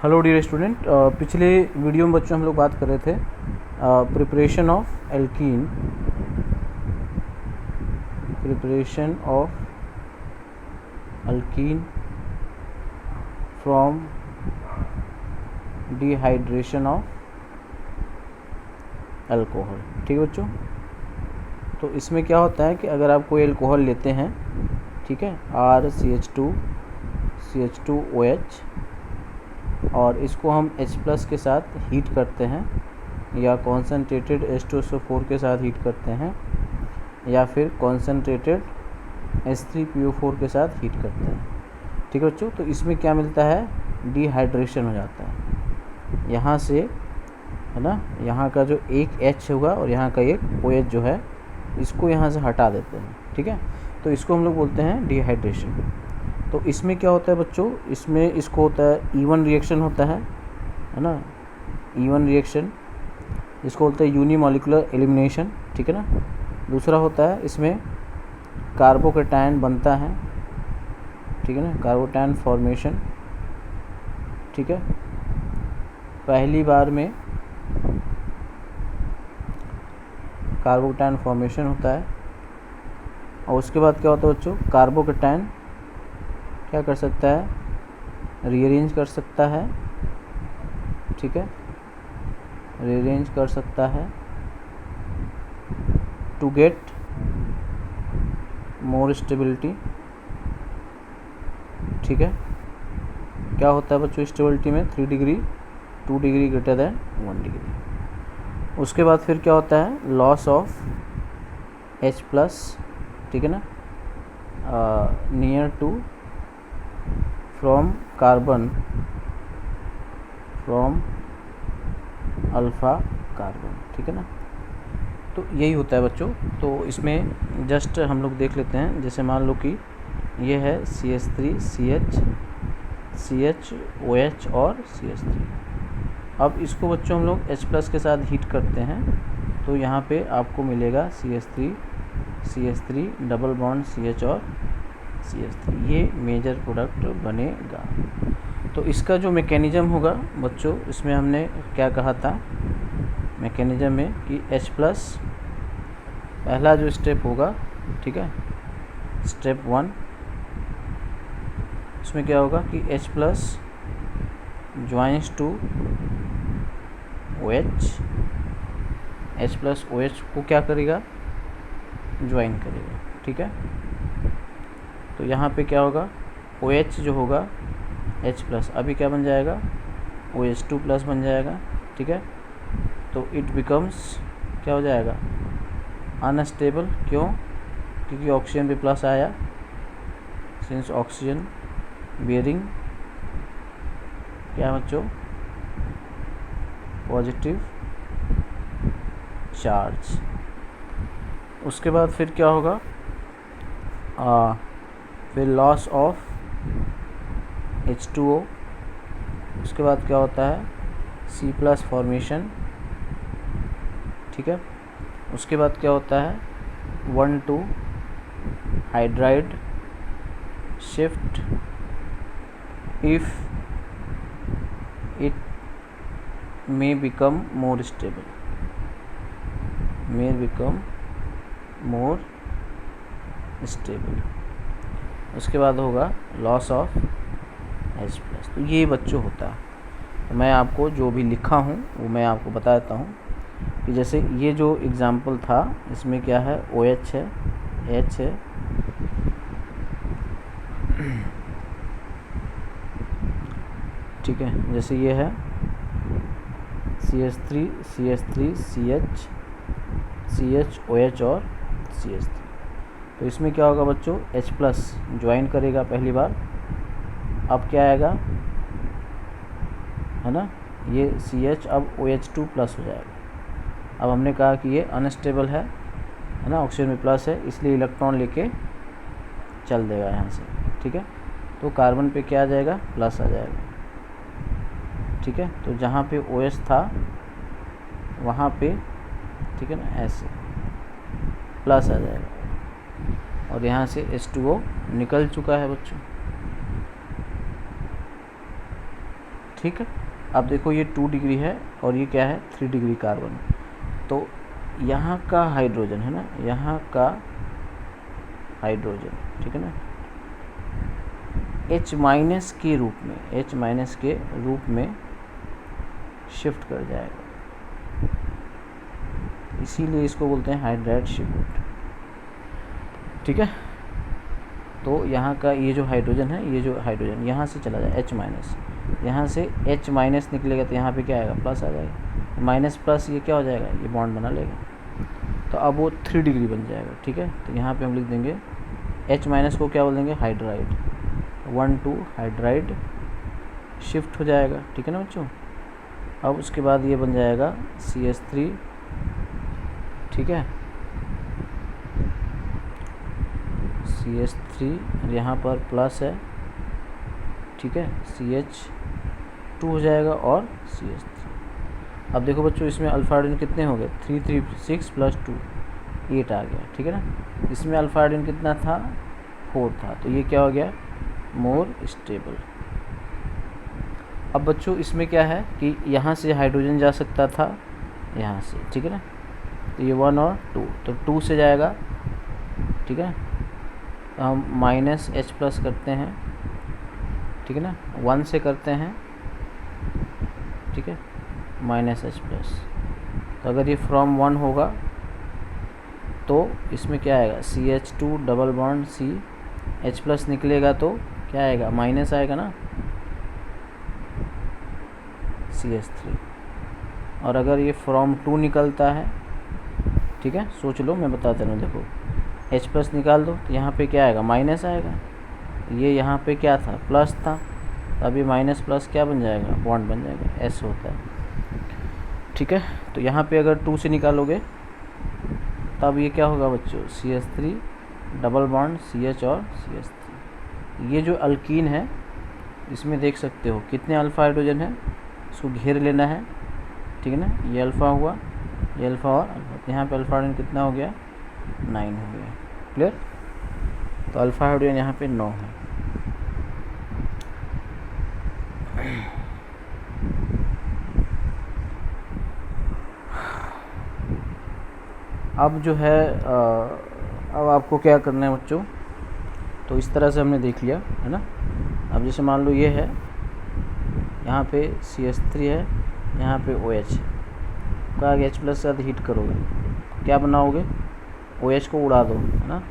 Hello dear student, पिछले video में बच्चों हम लोग बात कर रहे थे preparation of alkene from dehydration of alcohol. ठीक है बच्चों, तो इसमें क्या होता है कि अगर आप कोई अल्कोहल लेते हैं, ठीक है, RCH2OH, और इसको हम H+ के साथ हीट करते हैं या कॉन्सनट्रेटेड H2SO4 के साथ हीट करते हैं या फिर कॉन्सनट्रेटेड H3PO4 के साथ हीट करते हैं। ठीक है बच्चों, तो इसमें क्या मिलता है, डिहाइड्रेशन हो जाता है। यहाँ से है ना, यहाँ का जो एक H होगा और यहाँ का एक OH जो है, इसको यहाँ से हटा देते हैं। ठीक है, तो इसको हम लोग बोलते हैं डिहाइड्रेशन। तो इसमें क्या होता है बच्चों, इसमें इसको होता है E1 रिएक्शन होता है ना, E1 रिएक्शन, इसको बोलते हैं यूनिमॉलिक्यूलर एलिमिनेशन। ठीक है ना। दूसरा होता है इसमें कार्बोकैटायन बनता है, ठीक है ना, कार्बोकैटायन फॉर्मेशन। ठीक है, पहली बार में कार्बोकैटायन फॉर्मेशन होता है और उसके बाद क्या होता है बच्चों, कार्बोकैटायन क्या कर सकता है, रीअरेंज कर सकता है। ठीक है, रीअरेंज कर सकता है टू गेट मोर स्टेबिलिटी। ठीक है, क्या होता है बच्चों स्टेबिलिटी में 3 degree 2 degree greater than 1 degree. उसके बाद फिर क्या होता है, लॉस ऑफ H+, ठीक है ना, near to from alpha carbon. ठीक है ना, तो यही होता है बच्चों। तो इसमें जस्ट हम लोग देख लेते हैं, जैसे मान लो कि ये है CH3 CHOH और CH3। अब इसको बच्चों हम लोग H+ के साथ हीट करते हैं, तो यहाँ पे आपको मिलेगा CH3 डबल बॉन्ड CH और CH3, ये मेजर प्रोडक्ट बनेगा। तो इसका जो मैकेनिज़्म होगा बच्चों, इसमें हमने क्या कहा था मैकेनिज़्म में कि H+, पहला जो स्टेप होगा, ठीक है, स्टेप 1, इसमें क्या होगा कि H+ joins to OH, H+OH को क्या करेगा, ज्वाइन करेगा। ठीक है, तो यहाँ पे क्या होगा, OH जो होगा H+, अभी क्या बन जाएगा, OH2+ बन जाएगा। ठीक है, तो इट बिकम्स क्या हो जाएगा, अनस्टेबल। क्यों, क्योंकि ऑक्सीजन पे प्लस आया, सिंस ऑक्सीजन बियरिंग क्या बच्चों, पॉजिटिव चार्ज। उसके बाद फिर क्या होगा, फिर लॉस ऑफ H2O। उसके बाद क्या होता है, C+ फॉर्मेशन। ठीक है, उसके बाद क्या होता है, 1,2 hydride shift if it may become more stable, उसके बाद होगा लॉस ऑफ H+। तो ये बच्चों होता है। तो मैं आपको जो भी लिखा हूँ वो मैं आपको बता देता हूँ कि जैसे ये जो एग्ज़ाम्पल था, इसमें क्या है, OH है, H है, ठीक है, जैसे ये है CH3 CHOH और CH3। तो इसमें क्या होगा बच्चों, H+ ज्वाइन करेगा पहली बार, अब क्या आएगा, है ना, ये CH अब OH2+ हो जाएगा। अब हमने कहा कि ये अनस्टेबल है ना, ऑक्सीजन में प्लस है, इसलिए इलेक्ट्रॉन लेके चल देगा यहाँ से। ठीक है, तो कार्बन पे क्या आ जाएगा, प्लस आ जाएगा। ठीक है, तो जहाँ पे OH था वहाँ पे, ठीक है ना, ऐसे प्लस आ जाएगा और यहाँ से H2O निकल चुका है बच्चों। ठीक है। अब देखो ये 2 डिग्री है और ये क्या है 3 डिग्री कार्बन। तो यहाँ का हाइड्रोजन है ना, यहाँ का हाइड्रोजन, ठीक है ना, H माइनस के रूप में, H माइनस के रूप में शिफ्ट कर जाएगा, इसीलिए इसको बोलते हैं हाइड्राइड शिफ्ट, ठीक है। तो यहाँ का ये जो हाइड्रोजन है, ये जो हाइड्रोजन यहाँ से चला जाए H माइनस, यहाँ से H माइनस निकलेगा तो यहाँ पे क्या आएगा प्लस आ जाएगा, माइनस प्लस ये क्या हो जाएगा, ये बॉन्ड बना लेगा, तो अब वो 3 डिग्री बन जाएगा, ठीक है। तो यहाँ पे हम लिख देंगे H माइनस को क्या बोल देंगे हाइड्राइड, 1 2 हाइड्राइड शिफ्ट हो जाएगा, ठीक है ना बच्चों। अब उसके बाद ये बन जाएगा CH3, ठीक है, CH3 यहाँ पर प्लस है, ठीक है, CH2 हो जाएगा और CH3। अब देखो बच्चों इसमें अल्फा हाइड्रोजन कितने हो गए, 3 3 6 + 2 8 आ गया, ठीक है ना। इसमें अल्फा हाइड्रोजन कितना था 4 था, तो ये क्या हो गया मोर स्टेबल। अब बच्चों इसमें क्या है कि यहाँ से हाइड्रोजन जा सकता था यहाँ से, ठीक है ना, तो ये 1 और 2, तो 2 से जाएगा, ठीक है, तो हम -H+ करते हैं, ठीक है ना, 1 से करते हैं, ठीक है, -H+। तो अगर ये फ्रॉम 1 होगा तो इसमें क्या आएगा CH2 double bond C, H+ निकलेगा तो क्या आएगा माइनस आएगा ना CH3। और अगर ये फ्रॉम 2 निकलता है, ठीक है, सोच लो मैं बताता हूँ, देखो H+ निकाल दो तो यहाँ पे क्या आएगा माइनस आएगा, ये यहाँ पे क्या था प्लस था, तो अभी माइनस प्लस क्या बन जाएगा बॉन्ड बन जाएगा, S होता है, ठीक है। तो यहाँ पे अगर 2 से निकालोगे तब ये क्या होगा बच्चों CH3 डबल बॉन्ड CH और CH3। ये जो अल्कीन है इसमें देख सकते हो कितने अल्फा हाइड्रोजन है, इसको घेर लेना है, ठीक है ना, ये अल्फ़ा हुआ, ये अल्फ़ा और अल्फ़ा, यहाँ पे अल्फा हाइड्रोजन कितना हो गया 9 हो गया, क्लियर। तो अल्फा हाइड्रोजन यहाँ पे 9 है। अब जो है अब आपको क्या करना है बच्चों, तो इस तरह से हमने देख लिया है ना। अब जैसे मान लो ये है, यहाँ पे CH3 है, यहाँ पे OH है, क्या H+ के साथ हीट करोगे क्या बनाओगे, OH को उड़ा दो, है ना,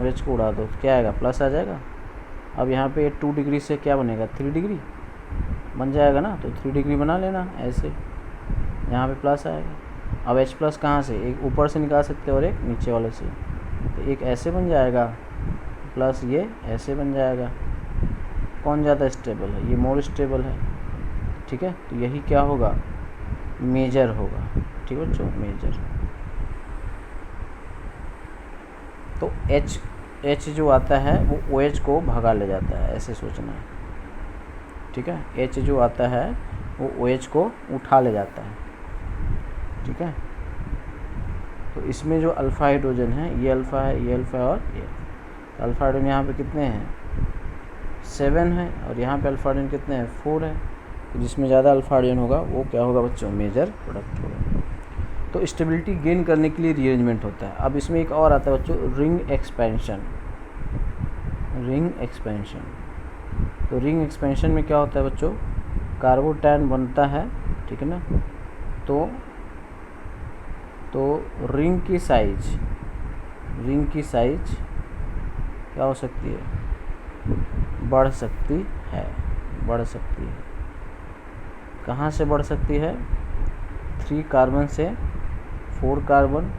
OH को उड़ा दो तो क्या आएगा प्लस आ जाएगा। अब यहाँ पे 2 डिग्री से क्या बनेगा 3 डिग्री बन जाएगा ना, तो 3 डिग्री बना लेना ऐसे, यहाँ पे प्लस आएगा। अब H+ कहाँ से, एक ऊपर से निकाल सकते हो और एक नीचे वाले से, तो एक ऐसे बन जाएगा प्लस ये ऐसे बन जाएगा। कौन ज़्यादा स्टेबल है, ये मोर स्टेबल है, ठीक है। तो यही क्या होगा मेजर होगा, ठीक है बच्चों, मेजर। तो H जो आता है वो OH को भगा ले जाता है, ऐसे सोचना है, ठीक है। H जो आता है वो OH को उठा ले जाता है, ठीक है। तो इसमें जो अल्फ़ा हाइड्रोजन है, ये अल्फ़ा है, ये अल्फ़ा है और ये अल्फ़ा हाइड्रोजन यहाँ पे कितने हैं 7 है, और यहाँ पे अल्फ़ा हाइड्रोजन कितने हैं 4 है। तो जिसमें ज़्यादा अल्फ़ा हाइड्रोजन होगा वो क्या होगा बच्चों मेजर प्रोडक्ट होगा। तो स्टेबिलिटी गेन करने के लिए रीअरेंजमेंट होता है। अब इसमें एक और आता है बच्चों रिंग एक्सपेंशन। रिंग एक्सपेंशन, तो रिंग एक्सपेंशन में क्या होता है बच्चों, कार्बोटैन बनता है, ठीक है ना, तो रिंग की साइज क्या हो सकती है बढ़ सकती है। कहाँ से बढ़ सकती है, 3 कार्बन से 4 कार्बन,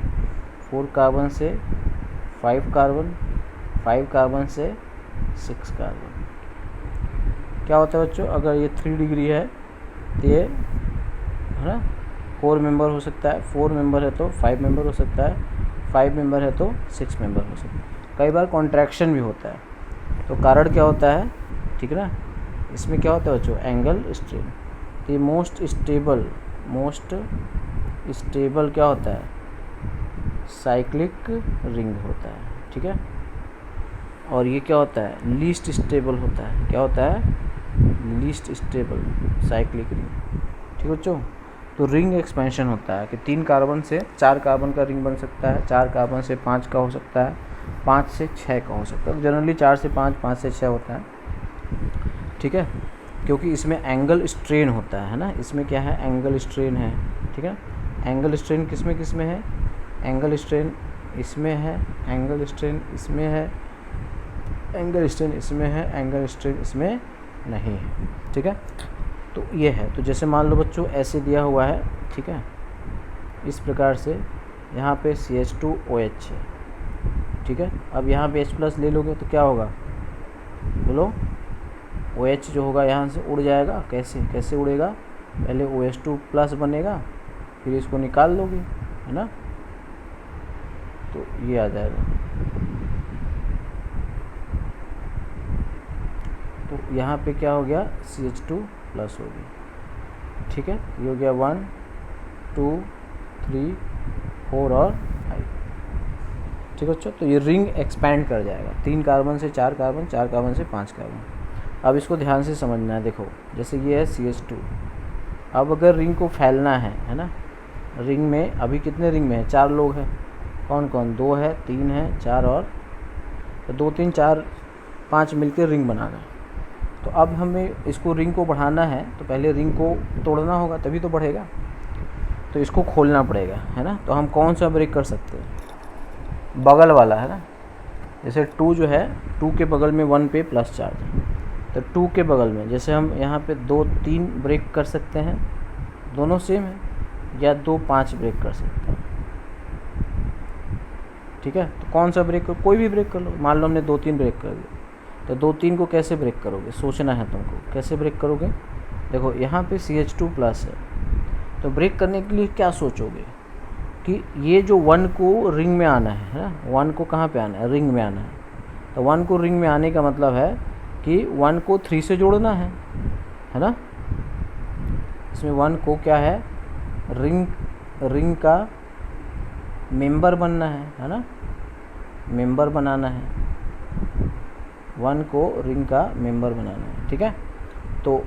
4 कार्बन से 5 कार्बन, 5 कार्बन से 6 कार्बन। क्या होता है बच्चों, अगर ये 3 डिग्री है तो ये है ना 4 मेंबर हो सकता है, 4 मेंबर है तो 5 मेंबर हो सकता है, 5 मेंबर है तो 6 मेंबर हो सकता है। कई बार कॉन्ट्रैक्शन भी होता है, तो कारण क्या होता है, ठीक है ना। इसमें क्या होता है बच्चों एंगल स्ट्रेन। तो ये मोस्ट स्टेबल क्या होता है साइक्लिक रिंग होता है, ठीक है। और ये क्या होता है लीस्ट स्टेबल होता है, क्या होता है लीस्ट स्टेबल साइक्लिक रिंग। ठीक है बच्चों, तो रिंग एक्सपेंशन होता है कि 3 कार्बन से 4 कार्बन का रिंग बन सकता है, 4 कार्बन से 5 का हो सकता है, 5 से 6 का हो सकता है। जनरली 4 से 5, 5 से 6 होता है। ठीक है, क्योंकि इसमें एंगल स्ट्रेन होता है ना, इसमें क्या है, एंगल स्ट्रेन है। ठीक है, एंगल स्ट्रेन किस में है, एंगल स्ट्रेन इसमें है, एंगल स्ट्रेन इसमें है, एंगल स्ट्रेन इसमें है, एंगल स्ट्रेन इसमें नहीं है। ठीक है, तो ये है। तो जैसे मान लो बच्चों ऐसे दिया हुआ है, ठीक है, इस प्रकार से यहाँ पे CH2OH है। ठीक है, अब यहाँ पे H+ ले लोगे तो क्या होगा, बोलो, OH जो होगा यहाँ से उड़ जाएगा। कैसे उड़ेगा, पहले OH2+ बनेगा, फिर इसको निकाल लोगे, है ना, तो ये आ जाएगा। तो यहाँ पे क्या हो गया, CH2+ हो गया। ठीक है, ये हो गया 1 2 3 4 और 5। ठीक है बच्चों, तो ये रिंग एक्सपैंड कर जाएगा, 3 कार्बन से 4 कार्बन, 4 कार्बन से 5 कार्बन। अब इसको ध्यान से समझना है। देखो जैसे ये है CH2, अब अगर रिंग को फैलना है ना, रिंग में अभी कितने रिंग में है, 4 लोग हैं। कौन कौन, 2 है, 3 है, 4 और तो 2 3 4 5 मिलकर रिंग बनाना है। तो अब हमें इसको रिंग को बढ़ाना है तो पहले रिंग को तोड़ना होगा, तभी तो बढ़ेगा। तो इसको खोलना पड़ेगा, है ना। तो हम कौन सा ब्रेक कर सकते हैं, बगल वाला, है ना। जैसे 2 जो है, 2 के बगल में 1 पे प्लस चार्ज है, तो 2 के बगल में जैसे हम यहाँ पे 2 3 ब्रेक कर सकते हैं, दोनों सेम है, या 2 5 ब्रेक कर सकते हैं। ठीक है, तो कौन सा ब्रेक, कोई भी ब्रेक कर लो। मान लो हमने 2 3 ब्रेक कर दिए, तो 2 3 को कैसे ब्रेक करोगे, सोचना है तुमको, कैसे ब्रेक करोगे। देखो यहाँ पे CH2+ है, तो ब्रेक करने के लिए क्या सोचोगे कि ये जो 1 को रिंग में आना है ना, 1 को कहाँ पे आना है, रिंग में आना है। तो 1 को रिंग में आने का मतलब है कि 1 को 3 से जोड़ना है ना। इसमें 1 को क्या है, रिंग का मेंबर बनना है ना, मेंबर बनाना है। 1 को रिंग का मेंबर बनाना है। ठीक है, तो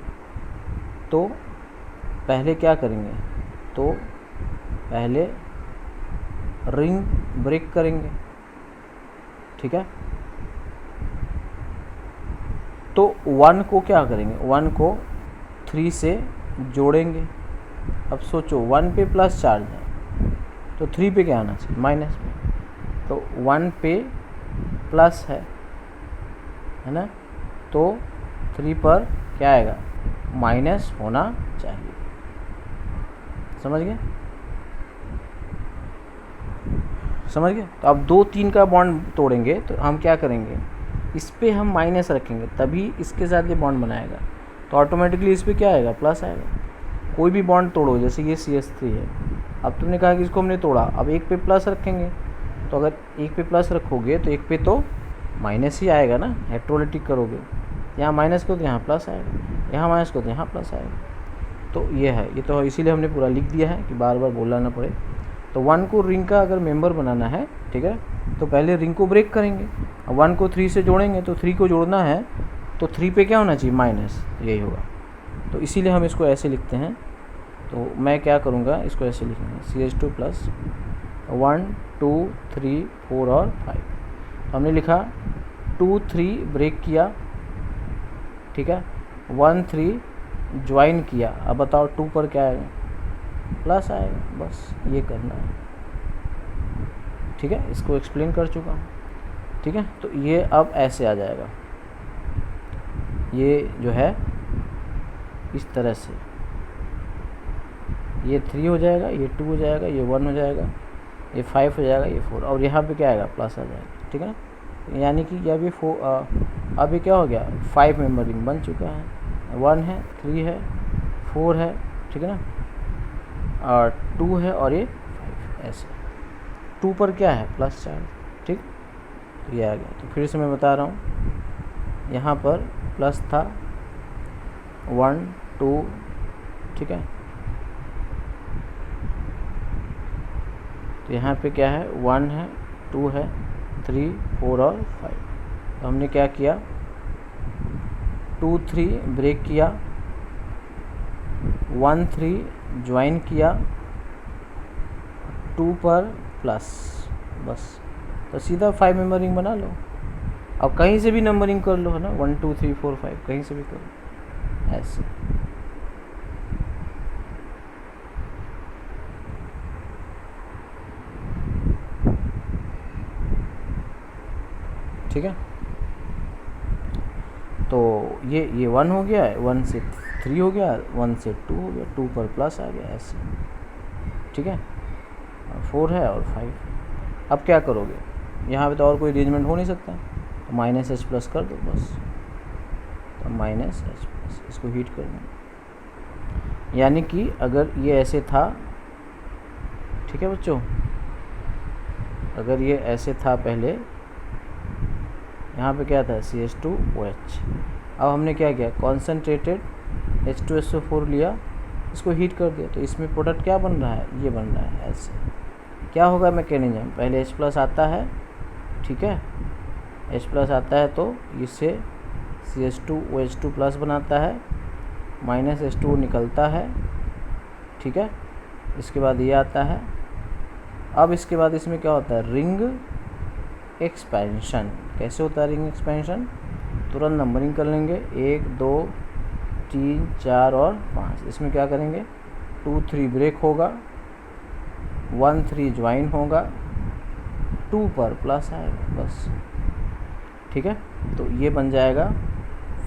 पहले क्या करेंगे, तो पहले रिंग ब्रेक करेंगे। ठीक है, तो 1 को क्या करेंगे, 1 को 3 से जोड़ेंगे। अब सोचो 1 पे प्लस चार्ज है, तो 3 पे क्या आना चाहिए, माइनस पे। तो 1 पे प्लस है ना, तो 3 पर क्या आएगा, माइनस होना चाहिए। समझ गए, समझ गए। तो अब 2 3 का बॉन्ड तोड़ेंगे तो हम क्या करेंगे, इस पे हम माइनस रखेंगे, तभी इसके साथ ये बॉन्ड बनाएगा। तो ऑटोमेटिकली इस पे क्या आएगा, प्लस आएगा। कोई भी बॉन्ड तोड़ो, जैसे ये CH3 है, अब तुमने कहा कि इसको हमने तोड़ा, अब एक पे प्लस रखेंगे, तो अगर एक पे प्लस रखोगे तो एक पे तो माइनस ही आएगा ना। इलेक्ट्रोलाइटिक करोगे, यहाँ माइनस को तो यहाँ प्लस आएगा, यहाँ माइनस को तो यहाँ प्लस आएगा। तो ये है, ये तो इसीलिए हमने पूरा लिख दिया है कि बार बार बोलना ना पड़े। तो 1 को रिंग का अगर मेंबर बनाना है, ठीक है, तो पहले रिंग को ब्रेक करेंगे। 1 को 3 से जोड़ेंगे, तो 3 को जोड़ना है तो 3 पे क्या होना चाहिए, माइनस, यही होगा। तो इसीलिए हम इसको ऐसे लिखते हैं। तो मैं क्या करूँगा, इसको ऐसे लिखेंगे, CH2+ 1 2 3 4 और 5। तो हमने लिखा 2 3 ब्रेक किया, ठीक है, 1 3 ज्वाइन किया। अब बताओ 2 पर क्या आएगा, प्लस आएगा। बस ये करना है। ठीक है, इसको एक्सप्लेन कर चुका हूँ। ठीक है, तो ये अब ऐसे आ जाएगा, ये जो है इस तरह से, ये 3 हो जाएगा, ये 2 हो जाएगा, ये 1 हो जाएगा, ये 5 हो जाएगा, ये 4, और यहाँ पे क्या आएगा, प्लस आ जाएगा। ठीक है ना, यानी कि ये अभी अभी क्या हो गया, 5 मेंबर रिंग बन चुका है। 1 है, 3 है, 4 है, ठीक है ना, और 2 है, और ये 5, ऐसे। 2 पर क्या है, प्लस चार्ज। ठीक, तो ये आ गया। तो फिर से मैं बता रहा हूँ, यहाँ पर प्लस था 1 2, ठीक है, तो यहाँ पे क्या है, 1 है, 2 है, 3 4 और 5। तो हमने क्या किया, 2 3 ब्रेक किया, 1 3 ज्वाइन किया, 2 पर प्लस, बस। तो सीधा 5 मेंबर रिंग बना लो। अब कहीं से भी नंबरिंग कर लो, है ना, 1 2 3 4 5 कहीं से भी करो ऐसे। ठीक है, तो ये 1 हो गया, 1 से 3 हो गया, 1 से 2 हो गया, 2 पर प्लस आ गया ऐसे। ठीक है, 4 है और 5। अब क्या करोगे, यहाँ पे तो और कोई अरेंजमेंट हो नहीं सकता, तो माइनस एच प्लस कर दो बस। तो माइनस एच प्लस, इसको हीट कर दो। यानी कि अगर ये ऐसे था, ठीक है बच्चों, अगर ये ऐसे था पहले, यहाँ पे क्या था CH2OH। अब हमने क्या किया, कॉन्सेंट्रेटेड H2SO4 लिया, इसको हीट कर दिया, तो इसमें प्रोडक्ट क्या बन रहा है, ये बन रहा है ऐसे। क्या होगा मैकेनिज्म, पहले H प्लस आता है, ठीक है, H प्लस आता है तो इससे CH2OH2 प्लस बनाता है, माइनस H2O निकलता है, ठीक है। इसके बाद ये आता है। अब इसके बाद इसमें क्या होता है, रिंग एक्सपेंशन। कैसे होता है रिंग एक्सपेंशन, तुरंत नंबरिंग कर लेंगे, 1 2 3 4 और 5। इसमें क्या करेंगे, 2 3 ब्रेक होगा, 1 3 ज्वाइन होगा, 2 पर प्लस आएगा बस। ठीक है, तो ये बन जाएगा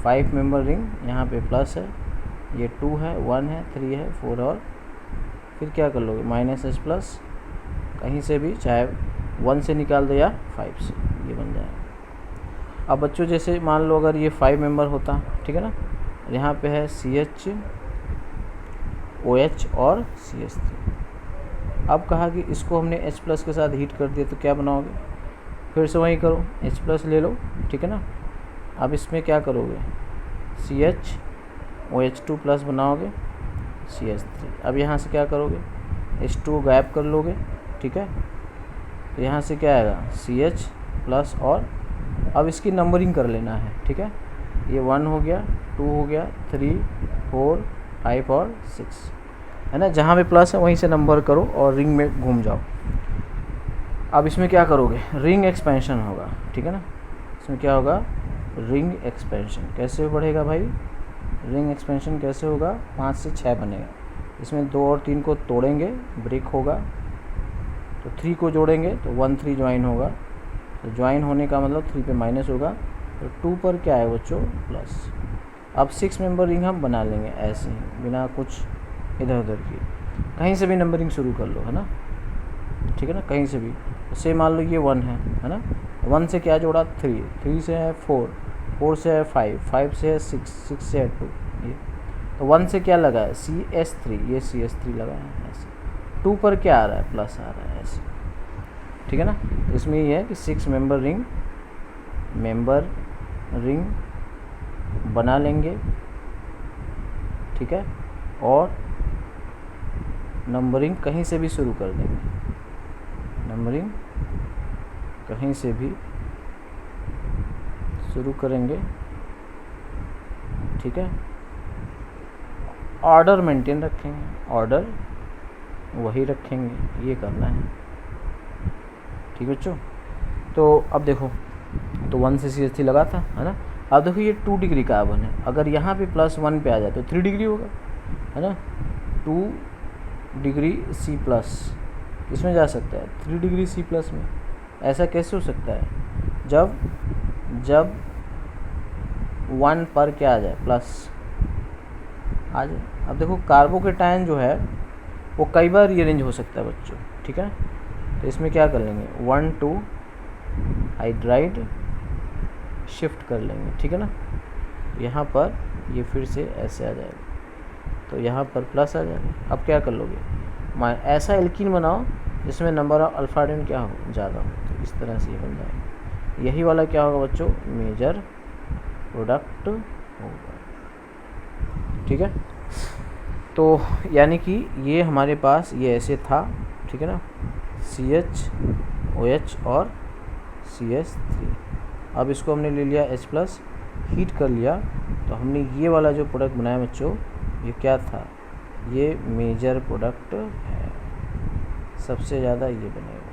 5 मेंबर रिंग। यहाँ पे प्लस है, ये 2 है, 1 है, 3 है, 4 और फिर क्या कर लोगे, माइनस एच प्लस, कहीं से भी चाहे 1 से निकाल दो या 5 से, ये बन जाएगा। अब बच्चों जैसे मान लो अगर ये 5 मेंबर होता, ठीक है ना, यहाँ पे है CH OH और CH3। अब कहा कि इसको हमने H प्लस के साथ हीट कर दिया, तो क्या बनाओगे, फिर से वही करो, H प्लस ले लो, ठीक है ना। अब इसमें क्या करोगे, CH OH2 प्लस बनाओगे, CH3। अब यहाँ से क्या करोगे, H2 गायब कर लोगे, ठीक है, तो यहाँ से क्या आएगा, CH प्लस, और अब इसकी नंबरिंग कर लेना है, ठीक है। ये 1 हो गया, 2 हो गया, 3 4 5 और 6, है ना। जहाँ पे प्लस है वहीं से नंबर करो और रिंग में घूम जाओ। अब इसमें क्या करोगे, रिंग एक्सपेंशन होगा, ठीक है ना। इसमें क्या होगा, रिंग एक्सपेंशन। कैसे बढ़ेगा भाई, रिंग एक्सपेंशन कैसे होगा, 5 से 6 बनेगा। इसमें 2 और 3 को तोड़ेंगे, ब्रेक होगा, तो 3 को जोड़ेंगे तो 1 3 ज्वाइन होगा, तो ज्वाइन होने का मतलब 3 पे माइनस होगा, तो 2 पर क्या है बच्चों, प्लस। अब 6 मेंबर रिंग हम बना लेंगे ऐसे ही, बिना कुछ इधर उधर की। कहीं से भी नंबरिंग शुरू कर लो, है ना, ठीक है ना, कहीं से भी। से मान लो ये 1 है ना, 1 से क्या जोड़ा, 3, 3 से है 4, 4 से है 5, 5 से है 6, 6 से है 2, ये तो 1 से क्या लगा है, CH3, ये CH3 लगा है ऐसे। 2 पर क्या आ रहा है, प्लस आ रहा है ऐसे, ठीक है ना। तो इसमें ये है कि 6 मेंबर रिंग बना लेंगे, ठीक है, और नंबरिंग कहीं से भी शुरू कर देंगे, नंबरिंग कहीं से भी शुरू करेंगे, ठीक है। ऑर्डर मेंटेन रखेंगे, ऑर्डर वही रखेंगे, ये करना है, ठीक है बच्चों। तो अब देखो, तो 1 से CH3 लगा था, है ना। अब देखो ये 2 डिग्री कार्बन है, अगर यहाँ पे +1 पे आ जाए तो 3 डिग्री होगा, है ना। 2 डिग्री C प्लस इसमें जा सकता है, 3 डिग्री C प्लस में। ऐसा कैसे हो सकता है, जब 1 पर क्या आ जाए, प्लस आ जाए। अब देखो कार्बोकेटायन जो है वो कई बार रीअरेंज हो सकता है बच्चों, ठीक है। तो इसमें क्या कर लेंगे, 1 2 हाइड्राइड शिफ्ट कर लेंगे, ठीक है ना। यहाँ पर ये फिर से ऐसे आ जाएगा, तो यहाँ पर प्लस आ जाएगा। अब क्या कर लोगे, ऐसा एल्कीन बनाओ जिसमें नंबर ऑफ अल्फा एडेन क्या हो, ज़्यादा हो, तो इस तरह से ये बन जाएगा। यही वाला क्या होगा बच्चों, मेजर प्रोडक्ट होगा, ठीक है। तो यानी कि ये हमारे पास ये ऐसे था, ठीक है ना, CH OH और CH3। अब इसको हमने ले लिया H प्लस, हीट कर लिया, तो हमने ये वाला जो प्रोडक्ट बनाया बच्चों, ये क्या था, ये मेजर प्रोडक्ट है, सबसे ज़्यादा ये बनेगा।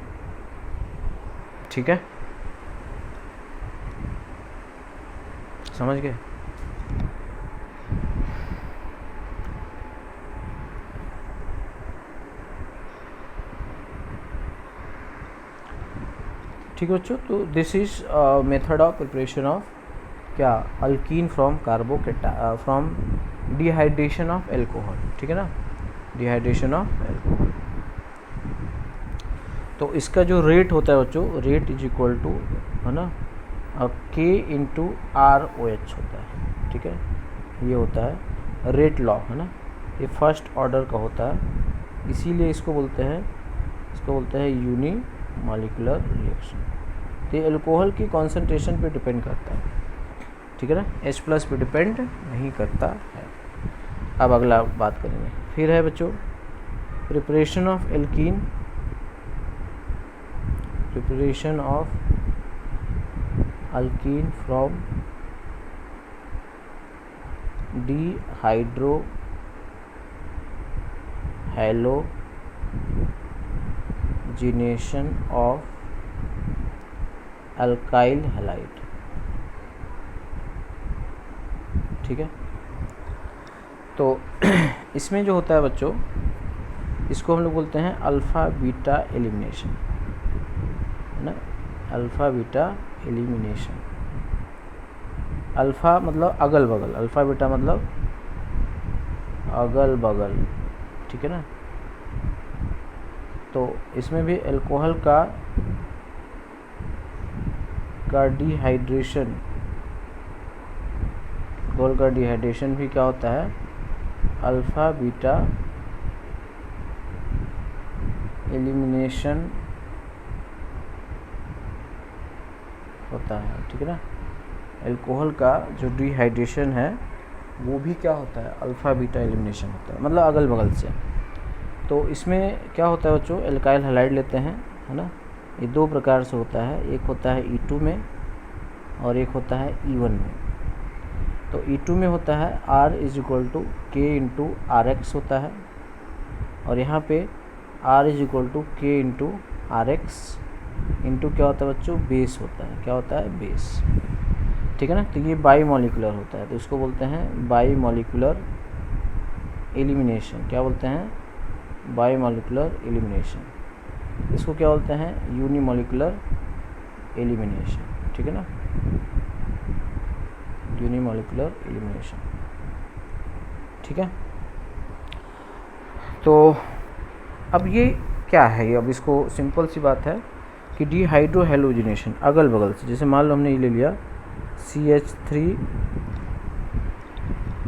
ठीक है, समझ गए। ठीक है बच्चों, तो this is method of preparation of क्या, alkene from from dehydration of alcohol. ठीक है ना, डिहाइड्रेशन ऑफ एल्कोहल। तो इसका जो रेट होता है बच्चों, रेट इज इक्वल टू, है ना, K इंटू ROH होता है। ठीक है, ये होता है रेट लॉ, है ना, ये फर्स्ट ऑर्डर का होता है, इसीलिए इसको बोलते हैं यूनी मॉलिक्यूलर रिएक्शन। तो ये अल्कोहल की कॉन्सेंट्रेशन पे डिपेंड करता है। ठीक है ना, H+ पे डिपेंड नहीं करता है। अब अगला बात करेंगे, फिर है बच्चों preparation of alkene, preparation of alkyne from dehydro halogenation of alkyl halide. ठीक है, तो इसमें जो होता है बच्चों, इसको हम लोग बोलते हैं अल्फ़ा बीटा एलिमिनेशन, है ना, अल्फ़ा बीटा एलिमिनेशन। अल्फ़ा मतलब अगल बगल, अल्फ़ा बीटा मतलब अगल बगल। ठीक है ना, तो इसमें भी अल्कोहल का डिहाइड्रेशन, अल्कोहल का डिहाइड्रेशन भी क्या होता है, अल्फ़ा बीटा एलिमिनेशन होता है। ठीक है ना, अल्कोहल का जो डिहाइड्रेशन है वो भी क्या होता है, अल्फ़ा बीटा एलिमिनेशन होता है, मतलब अगल बगल से। तो इसमें क्या होता है बच्चों, एल्काइल हैलाइड लेते हैं, है ना, ये दो प्रकार से होता है, एक होता है E2 में और एक होता है E1 में। तो E2 में होता है R is equal to K into RX होता है, और यहाँ पे R is equal to K into RX into क्या होता है बच्चों, बेस होता है। क्या होता है, बेस। ठीक है ना, तो ये बाई मॉलिक्यूलर होता है, तो इसको बोलते हैं बाई मॉलिक्यूलर एलिमिनेशन। क्या बोलते हैं, बाई मॉलिक्यूलर एलिमिनेशन। इसको क्या बोलते हैं, यूनी मॉलिक्यूलर एलिमिनेशन। ठीक है ना, यूनी मॉलिक्यूलर एलिमिनेशन। ठीक है, तो अब ये क्या है, ये अब इसको सिंपल सी बात है कि डिहाइड्रो हैलोजिनेशन अगल बगल से, जैसे मान लो हमने ये ले लिया CH3,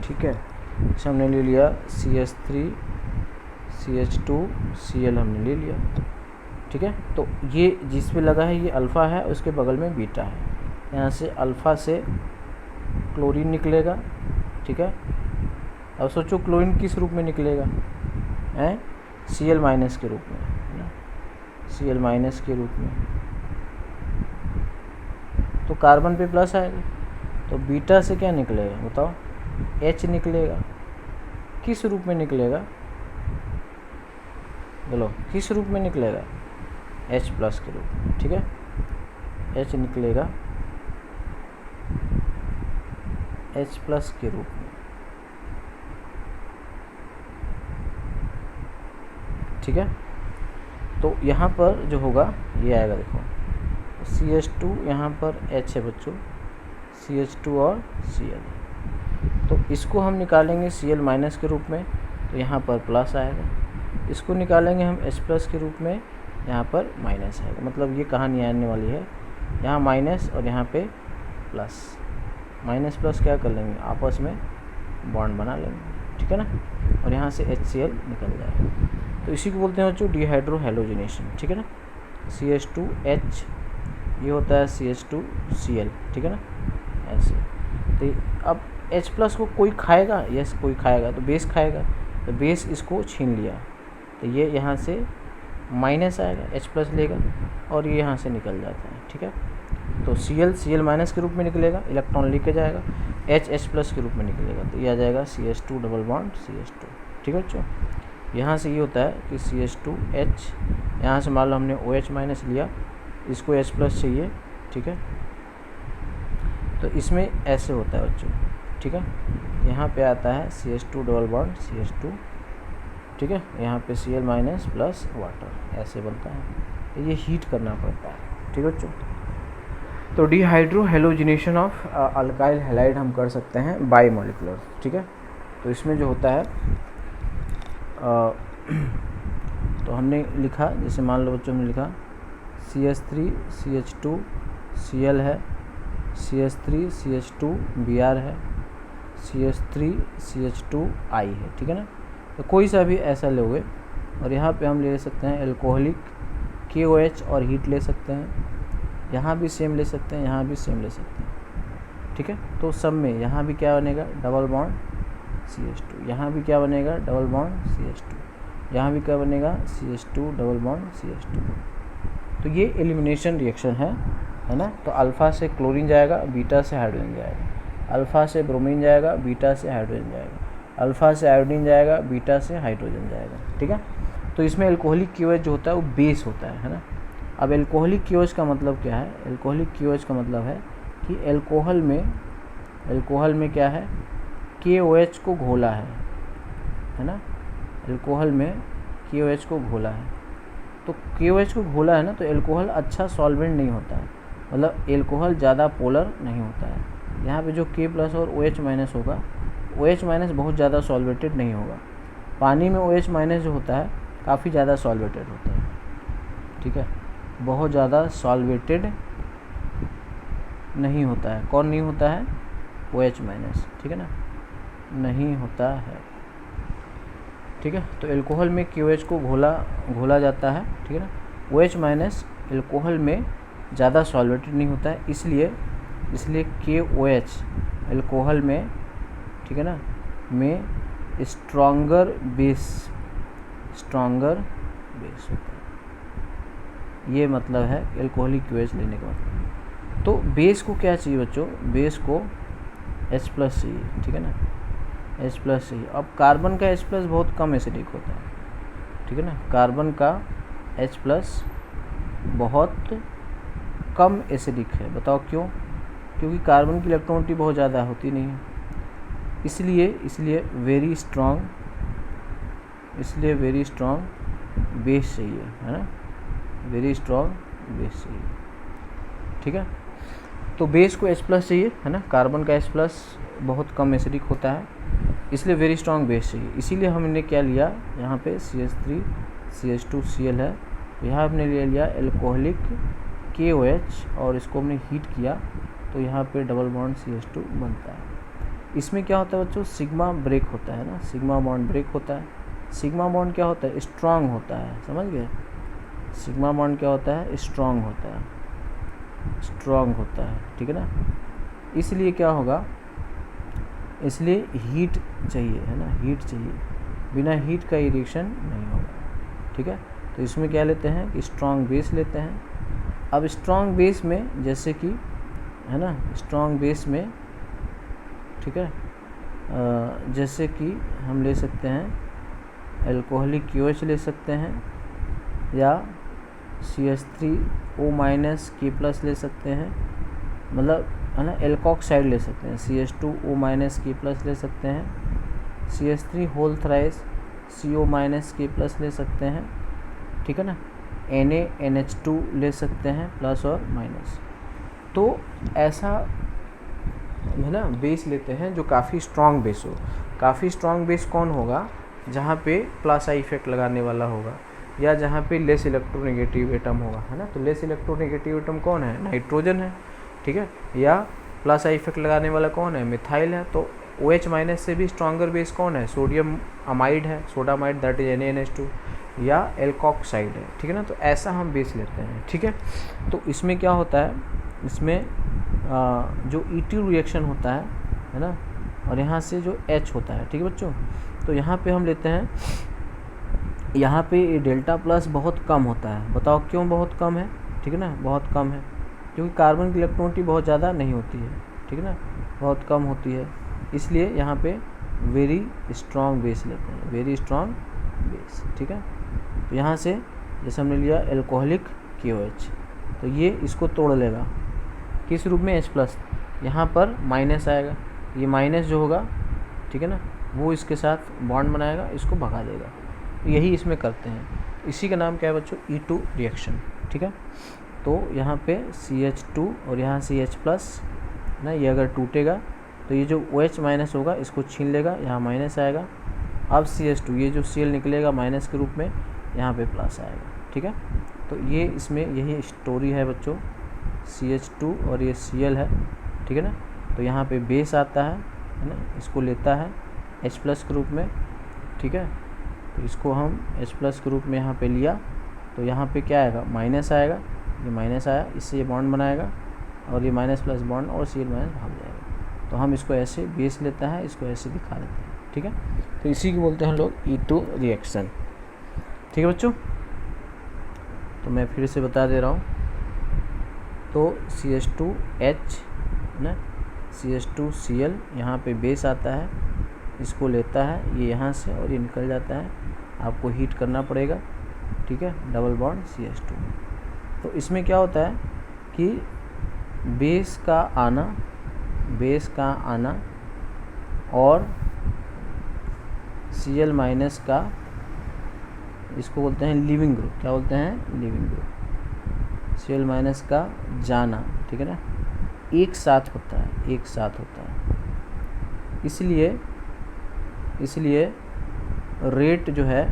ठीक है, जैसे हमने ले लिया CH3 CH2 Cl हमने ले लिया। ठीक है, तो ये जिस पे लगा है ये अल्फ़ा है, उसके बगल में बीटा है, यहाँ से अल्फ़ा से क्लोरीन निकलेगा। ठीक है, अब सोचो क्लोरीन किस रूप में निकलेगा, हैं, Cl- के रूप में, है ना, Cl- के रूप में। तो कार्बन पे प्लस आएगा, तो बीटा से क्या निकलेगा बताओ, H निकलेगा। किस रूप में निकलेगा, बोलो किस रूप में निकलेगा, H+ के रूप में। ठीक है, H निकलेगा H+ के रूप में। ठीक है, तो यहाँ पर जो होगा ये आएगा, देखो CH2 यहाँ पर H है बच्चों, CH2 और Cl। तो इसको हम निकालेंगे Cl- के रूप में, तो यहाँ पर प्लस आएगा। इसको निकालेंगे हम H+ के रूप में, यहाँ पर माइनस आएगा। मतलब ये कहानी आने वाली है, यहाँ माइनस और यहाँ पे प्लस, माइनस प्लस क्या कर लेंगे, आपस में बॉन्ड बना लेंगे। ठीक है ना, और यहाँ से HCl निकल जाएगा। तो इसी को बोलते हैं बच्चों डिहाइड्रो हैलोजिनेशन। ठीक है ना, CH2H ये होता है CH2Cl। ठीक है ना, ऐसे। तो अब H+ को कोई खाएगा, यस कोई खाएगा, तो बेस खाएगा, तो बेस इसको छीन लिया, तो ये यहाँ से माइनस आएगा, H+ लेगा और ये यहाँ से निकल जाता है। ठीक है, तो Cl Cl- के रूप में निकलेगा, इलेक्ट्रॉन लेके जाएगा, H+ के रूप में निकलेगा, तो ये आ जाएगा CH2 डबल बॉन्ड CH2। ठीक है बच्चों, यहाँ से ये होता है कि CH2H, यहाँ से मान लो हमने OH- लिया, इसको H+ चाहिए। ठीक है, तो इसमें ऐसे होता है बच्चों। ठीक है, यहाँ पे आता है CH2 डबल बॉन्ड CH2। ठीक है, यहाँ पे Cl- प्लस वाटर, ऐसे बनता है, तो ये हीट करना पड़ता है। ठीक है बच्चों, तो dehydro halogenation of alkyl halide हम कर सकते हैं बाई मॉलिकुलर। ठीक है, तो इसमें जो होता है तो हमने लिखा, जैसे मान लो बच्चों, हमने लिखा CH3 CH2 Cl है, CH3 CH2 Br है, CH3 CH2 I है। ठीक है ना, तो कोई सा भी ऐसा लोगे, और यहाँ पे हम ले सकते हैं एल्कोहलिक KOH और हीट ले सकते हैं, यहाँ भी सेम ले सकते हैं, यहाँ भी सेम ले सकते हैं। ठीक है, तो सब में यहाँ भी क्या बनेगा, डबल बॉन्ड CH2, यहाँ भी क्या बनेगा, डबल बॉन्ड CH2, यहाँ भी क्या बनेगा, CH2 डबल बॉन्ड CH2। तो ये एलिमिनेशन रिएक्शन है ना। तो अल्फ़ा से क्लोरीन जाएगा, बीटा से हाइड्रोजन जाएगा, अल्फ़ा से ब्रोमीन जाएगा, बीटा से हाइड्रोजन जाएगा, अल्फ़ा से आयोडीन जाएगा, बीटा से हाइड्रोजन जाएगा। ठीक है, तो इसमें एल्कोहलिक KOH जो होता है वो बेस होता है ना। अब एल्कोहलिक KOH का मतलब क्या है, एल्कोहलिक KOH का मतलब है कि एल्कोहल में क्या है, KOH को घोला है ना, एल्कोहल में KOH को घोला है। तो KOH को घोला है ना, तो एल्कोहल अच्छा सॉल्वेंट नहीं होता है, मतलब एल्कोहल ज़्यादा पोलर नहीं होता है। यहाँ पे जो K+ और OH- होगा, OH- बहुत ज़्यादा सॉल्वेटेड नहीं होगा। पानी में OH- जो होता है काफ़ी ज़्यादा सॉल्वेटेड होता है। ठीक है, बहुत ज़्यादा सॉल्वेटेड नहीं होता है। कौन नहीं होता है, OH-। ठीक है ना, नहीं होता है। ठीक है, तो एल्कोहल में KOH को घोला जाता है। ठीक है ना, OH- एल्कोहल में ज़्यादा सॉल्वेटेड नहीं होता है, इसलिए KOH एल्कोहल में, ठीक है ना, में स्ट्रॉन्गर बेस होता है। ये मतलब है एल्कोहलिक KOH लेने का मतलब। तो बेस को क्या चाहिए बच्चों, बेस को H+ चाहिए। ठीक है ना, H+ चाहिए। अब कार्बन का H+ बहुत कम एसिडिक होता है। ठीक है ना, कार्बन का H+ बहुत कम एसिडिक है। बताओ क्यों, क्योंकि कार्बन की इलेक्ट्रॉनिटी बहुत ज़्यादा होती नहीं है, इसलिए वेरी स्ट्रॉन्ग बेस चाहिए, है ना, वेरी स्ट्रॉन्ग बेस चाहिए। ठीक है, तो बेस को H+ चाहिए, है ना, कार्बन का H+ बहुत कम एसिडिक होता है, इसलिए वेरी स्ट्रॉन्ग बेस चाहिए। इसीलिए हमने क्या लिया, यहाँ पे CH3 CH2 Cl है, यहाँ हमने ले लिया एल्कोहलिक KOH और इसको हमने हीट किया, तो यहाँ पे डबल बॉन्ड CH2 बनता है। इसमें क्या होता है बच्चों, सिग्मा ब्रेक होता है ना, सिग्मा बॉन्ड ब्रेक होता है। सिग्मा बॉन्ड क्या होता है, स्ट्रांग होता है, समझ गए। सिग्मा बॉन्ड क्या होता है, स्ट्रांग होता है। ठीक है ना, इसलिए क्या होगा, इसलिए हीट चाहिए, है ना, हीट चाहिए, बिना हीट का रिएक्शन नहीं होगा। ठीक है, तो इसमें क्या लेते हैं कि स्ट्रांग बेस लेते हैं। अब स्ट्रांग बेस में जैसे कि, है ना, स्ट्रांग बेस में, ठीक है, जैसे कि हम ले सकते हैं एल्कोहलिक KOH ले सकते हैं, या CH3O- K+ ले सकते हैं, मतलब है ना, एल्कोक्साइड ले सकते हैं, CH2O- K+ ले सकते हैं, CH3 whole thrice CO- K+ ले सकते हैं। ठीक है ना, NaNH2 ले सकते हैं, प्लस और माइनस। तो ऐसा, है ना, बेस लेते हैं जो काफ़ी स्ट्रॉन्ग बेस हो। काफ़ी स्ट्रॉन्ग बेस कौन होगा, जहाँ पे प्लस आई इफेक्ट लगाने वाला होगा, या जहाँ पे लेस इलेक्ट्रोनेगेटिव एटम होगा, है ना। तो लेस इलेक्ट्रोनेगेटिव एटम कौन है, नाइट्रोजन है। ठीक है, या प्लस आई इफेक्ट लगाने वाला कौन है, मिथाइल है। तो OH- से भी स्ट्रॉन्गर बेस कौन है, सोडियम अमाइड है, सोडामाइड, दैट इज NaNH2, या एल्कोक्साइड है। ठीक है ना, तो ऐसा हम बेस लेते हैं। ठीक है, तो इसमें क्या होता है, इसमें जो E2 रिएक्शन होता है ना, और यहाँ से जो H होता है। ठीक है बच्चों, तो यहाँ पे हम लेते हैं, यहाँ पे Δ+ बहुत कम होता है। बताओ क्यों बहुत कम है। ठीक है ना, बहुत कम है क्योंकि कार्बन की इलेक्ट्रॉनिटी बहुत ज़्यादा नहीं होती है। ठीक है ना, बहुत कम होती है, इसलिए यहाँ पे वेरी स्ट्रॉन्ग बेस लेते हैं, वेरी स्ट्रॉन्ग बेस। ठीक है, तो यहाँ से जैसे हमने लिया एल्कोहलिक KOH, तो ये इसको तोड़ लेगा किस रूप में, H+। यहाँ पर माइनस आएगा, ये माइनस जो होगा, ठीक है ना, वो इसके साथ बॉन्ड बनाएगा, इसको भगा देगा। तो यही इसमें करते हैं, इसी का नाम क्या है बच्चों, E2 रिएक्शन। ठीक है, तो यहाँ पे CH2 और यहाँ CH+ ना, ये अगर टूटेगा तो ये जो OH- होगा इसको छीन लेगा, यहाँ माइनस आएगा। अब CH2, ये जो Cl निकलेगा माइनस के रूप में, यहाँ पे प्लस आएगा। ठीक है, तो ये इसमें यही स्टोरी है बच्चों, CH2 और ये Cl है। ठीक है ना, तो यहाँ पे बेस आता है ना, इसको लेता है H+ के रूप में। ठीक है, तो इसको हम H+ के रूप में यहाँ पे लिया, तो यहाँ पे क्या आएगा, माइनस आएगा, ये माइनस आया, इससे ये बॉन्ड बनाएगा और ये माइनस प्लस बॉन्ड और Cl- भाग जाएगा। तो हम इसको ऐसे बेस लेता है, इसको ऐसे दिखा देते हैं। ठीक है, तो इसी को बोलते हैं हम लोग E2 रिएक्शन। ठीक है बच्चों, तो मैं फिर से बता दे रहा हूँ, तो CH2H ना, CH2Cl यहाँ पे बेस आता है, इसको लेता है ये यहाँ से और ये निकल जाता है, आपको हीट करना पड़ेगा। ठीक है, डबल बॉन्ड CH2। तो इसमें क्या होता है कि बेस का आना और Cl- का, इसको बोलते हैं लीविंग ग्रुप। क्या बोलते हैं, लीविंग ग्रुप। Cl- का जाना, ठीक है ना, एक साथ होता है, इसलिए रेट जो है,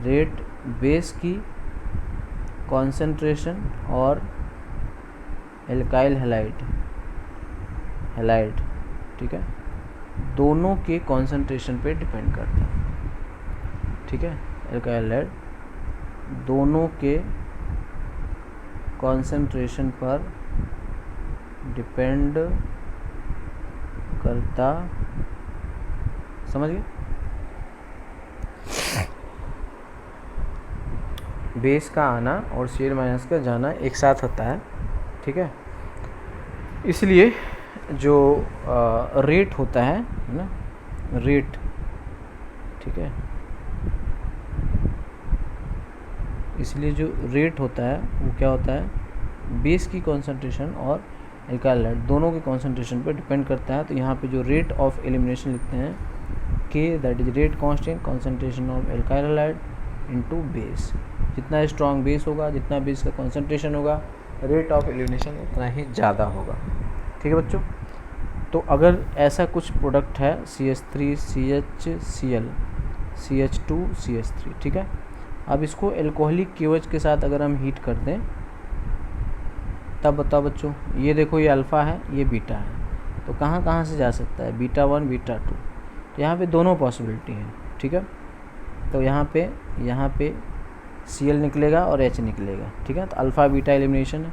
रेट बेस की कॉन्सेंट्रेशन और एल्काइल हैलाइड, ठीक है, दोनों के कॉन्सेंट्रेशन पे डिपेंड करता है। ठीक है, एल्काइल हैलाइड दोनों के कॉन्सेंट्रेशन पर डिपेंड करता, समझ गए। बेस का आना और Cl- का जाना एक साथ होता है। ठीक है, इसलिए जो रेट होता है ना, रेट, ठीक है, इसलिए जो रेट होता है वो क्या होता है, बेस की कॉन्सेंट्रेशन और एल्काइल हैलाइड दोनों के कॉन्सेंट्रेशन पर डिपेंड करता है। तो यहाँ पे जो रेट ऑफ एलिमिनेशन लिखते हैं K, that is rate constant concentration of alkyl halide into base. जितना स्ट्रॉन्ग बेस होगा, जितना बेस का कॉन्सेंट्रेशन होगा, रेट ऑफ एलिमिनेशन उतना ही ज़्यादा होगा। ठीक है बच्चों, तो अगर ऐसा कुछ प्रोडक्ट है CH3 CHCl CH2 CH3, ठीक है, अब इसको एल्कोहलिक KOH के साथ अगर हम हीट कर दें, तब बताओ बच्चों, ये देखो, ये अल्फ़ा है, ये बीटा है, तो कहाँ कहाँ से जा सकता है, बीटा 1 बीटा 2, तो यहाँ पे दोनों पॉसिबिलिटी है। ठीक है, तो यहाँ पे Cl निकलेगा और H निकलेगा। ठीक है, तो अल्फ़ा बीटा एलिमिनेशन है,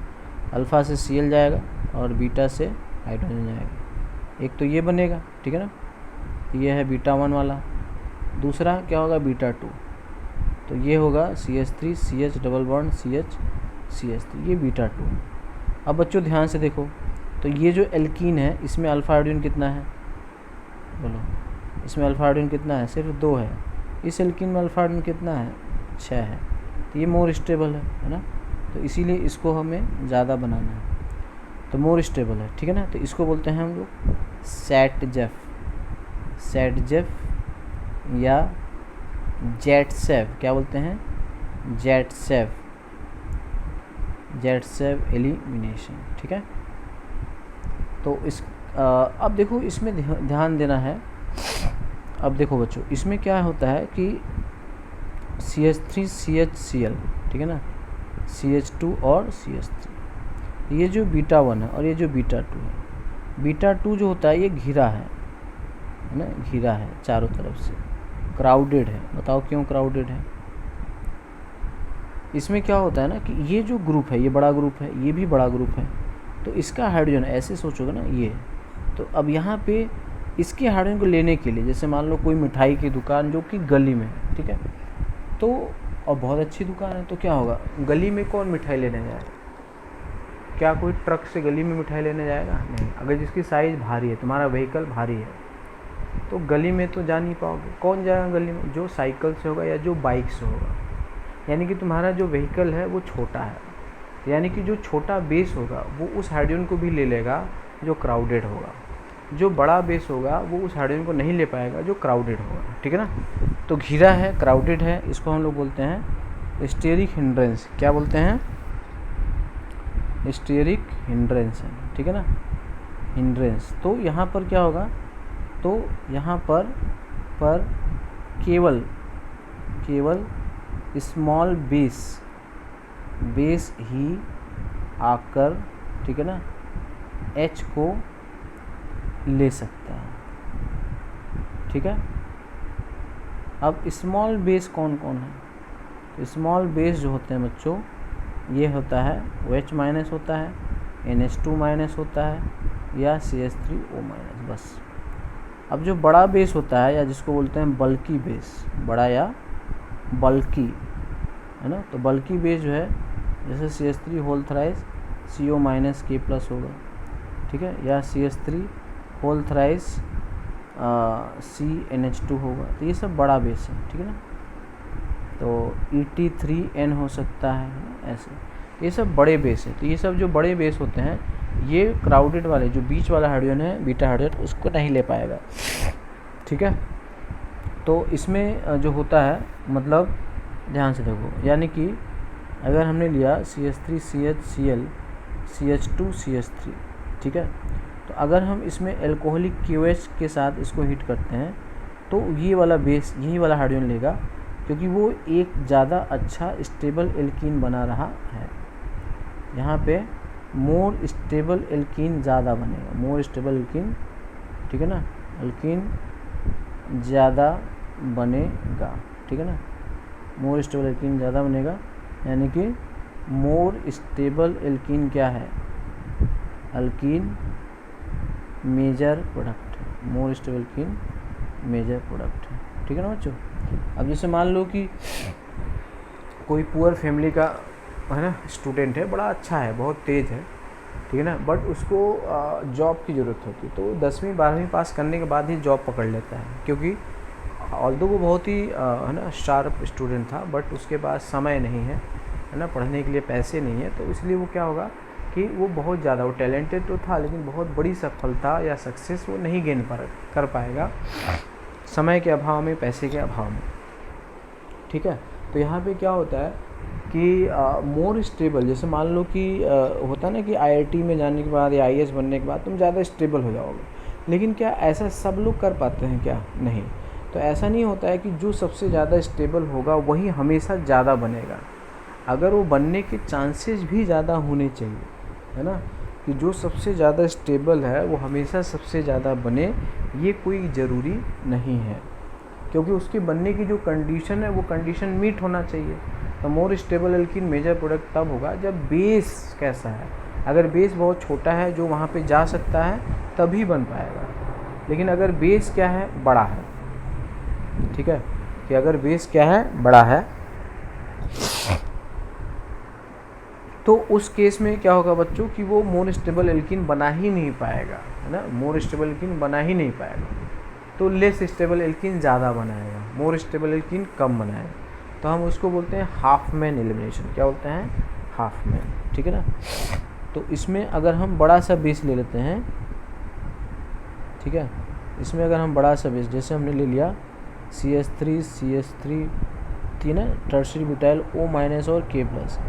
अल्फ़ा से Cl जाएगा और बीटा से हाइड्रोजन जाएगा, एक तो ये बनेगा। ठीक है ना, ये है बीटा 1 वाला। दूसरा क्या होगा, बीटा 2, तो ये होगा CH3 CH double bond CH CH3, ये बीटा 2। अब बच्चों ध्यान से देखो, तो ये जो एल्कीन है इसमें अल्फ़ा हाइड्रोजन कितना है, बोलो, इसमें अल्फ़ा हाइड्रोजन कितना है, सिर्फ 2 है। इस एल्कीन में अल्फ़ा हाइड्रोजन कितना है, 6 है, तो ये मोर स्टेबल है ना, तो इसीलिए इसको हमें ज़्यादा बनाना है, तो मोर स्टेबल है। ठीक है ना, तो इसको बोलते हैं हम लोग सैटजेफ या जेटसेव। क्या बोलते हैं, जेटसेव एलिमिनेशन। ठीक है, तो इस अब देखो, इसमें ध्यान देना है। अब देखो बच्चों, इसमें क्या होता है कि CH3 CHCl, ठीक है ना, CH2 और CH3, ये जो बीटा 1 है और ये जो बीटा 2 है, बीटा 2 जो होता है ये घिरा है ना, घिरा है चारों तरफ से, क्राउडेड है। बताओ क्यों क्राउडेड है। इसमें क्या होता है ना कि ये जो ग्रुप है, ये बड़ा ग्रुप है, ये भी बड़ा ग्रुप है, तो इसका हाइड्रोजन ऐसे सोचोगे ना, ये, तो अब यहाँ पे इसके हाइड्रोजन को लेने के लिए, जैसे मान लो कोई मिठाई की दुकान जो कि गली में है, ठीक है, तो और बहुत अच्छी दुकान है, तो क्या होगा, गली में कौन मिठाई लेने जाए, क्या कोई ट्रक से गली में मिठाई लेने जाएगा? नहीं। अगर जिसकी साइज़ भारी है, तुम्हारा व्हीकल भारी है, तो गली में तो जा नहीं पाओगे। कौन जाएगा गली में? जो साइकिल से होगा या जो बाइक से होगा। यानी कि तुम्हारा जो व्हीकल है वो छोटा है, यानी कि जो छोटा बेस होगा वो उस हाइड्रोजन को भी ले लेगा जो क्राउडेड होगा। जो बड़ा बेस होगा वो उस हाइड्रोजन को नहीं ले पाएगा जो क्राउडेड होगा। ठीक है ना? तो घिरा है, क्राउडेड है, इसको हम लोग बोलते हैं स्टेरिक हिंड्रेंस। क्या बोलते हैं? स्टेरिक हिंड्रेंस है। ठीक है ना? हिंड्रेंस। तो यहाँ पर क्या होगा? तो यहाँ पर केवल स्मॉल बेस ही आकर, ठीक है ना, H को ले सकता है। ठीक है? अब स्मॉल बेस कौन कौन है? तो स्मॉल बेस जो होते हैं बच्चों, ये होता है OH माइनस होता है, NH2 माइनस होता है या CH3O माइनस, बस। अब जो बड़ा बेस होता है, या जिसको बोलते हैं बल्की बेस, बड़ा या बल्की, है ना, तो बल्की बेस जो है जैसे CH3 whole thrice CO minus K plus होगा। ठीक है? या CH3 होल थ्राइस CNH2 होगा। तो ये सब बड़ा बेस है। ठीक है ना? तो ET3N हो सकता है, ऐसे ये सब बड़े बेस है। तो ये सब जो बड़े बेस होते हैं, ये क्राउडेड वाले जो बीच वाला हाइड्रोजन है, बीटा हाइड्रोजन, उसको नहीं ले पाएगा। ठीक है? तो इसमें जो होता है, मतलब ध्यान से देखो, यानी कि अगर हमने लिया CH3CHCl CH2 CH3, ठीक है, तो अगर हम इसमें एल्कोहलिक QH के साथ इसको हीट करते हैं तो ये वाला बेस, यही वाला हाइड्रोजन लेगा, क्योंकि वो एक ज़्यादा अच्छा स्टेबल एल्कीन बना रहा है। यहाँ पे मोर स्टेबल एल्कीन ज़्यादा बनेगा, मोर स्टेबल एल्कीन, ठीक है ना, एल्कीन ज़्यादा बनेगा। ठीक है ना? मोर स्टेबल एल्कीन ज़्यादा बनेगा, यानी कि मोर स्टेबल एल्कीन क्या है? एल्कीन मेजर प्रोडक्ट है। More stable alkene major product है। ठीक है ना बच्चों? अब जैसे मान लो कि कोई पुअर फैमिली का, है ना, स्टूडेंट है, बड़ा अच्छा है, बहुत तेज़ है, ठीक है ना, बट उसको जॉब की ज़रूरत होती है, तो 10वीं 12वीं पास करने के बाद ही जॉब पकड़ लेता है, क्योंकि ऑल्दो वो बहुत ही है ना शार्प स्टूडेंट था, बट उसके पास समय नहीं है ना, पढ़ने के लिए पैसे नहीं है, तो इसलिए वो क्या होगा कि वो बहुत ज़्यादा, वो टैलेंटेड तो था लेकिन बहुत बड़ी सफलता या सक्सेस वो नहीं गेन कर पाएगा, समय के अभाव में, पैसे के अभाव में। ठीक है? तो यहाँ पे क्या होता है कि मोर स्टेबल, जैसे मान लो कि होता है ना कि IIT में जाने के बाद या IAS बनने के बाद तुम ज़्यादा स्टेबल हो जाओगे, लेकिन क्या ऐसा सब लोग कर पाते हैं क्या? नहीं। तो ऐसा नहीं होता है कि जो सबसे ज़्यादा स्टेबल होगा वही हमेशा ज़्यादा बनेगा। अगर वो बनने के चांसेस भी ज़्यादा होने चाहिए, है ना, कि जो सबसे ज़्यादा स्टेबल है वो हमेशा सबसे ज़्यादा बने, ये कोई ज़रूरी नहीं है, क्योंकि उसके बनने की जो कंडीशन है वो कंडीशन मीट होना चाहिए। तो more stable alkene major product तब होगा जब बेस कैसा है। अगर बेस बहुत छोटा है जो वहाँ पे जा सकता है तभी बन पाएगा, लेकिन अगर बेस क्या है? बड़ा है। ठीक है? कि अगर बेस क्या है? बड़ा है, तो उस केस में क्या होगा बच्चों कि वो मोर स्टेबल एल्कीन बना ही नहीं पाएगा, है ना, मोर स्टेबल एल्कीन बना ही नहीं पाएगा, तो लेस स्टेबल एल्कीन ज़्यादा बनाएगा, मोर स्टेबल एल्कीन कम बनाएगा। तो हम उसको बोलते हैं हाफमैन एलिमिनेशन। क्या बोलते हैं? हाफमैन। ठीक है ना? तो इसमें अगर हम बड़ा सा बेस ले लेते हैं, ठीक है, इसमें अगर हम बड़ा सा बेस, जैसे हमने ले लिया CH3 थी ना, टर्शियरी ब्यूटाइल O माइनस और K प्लस,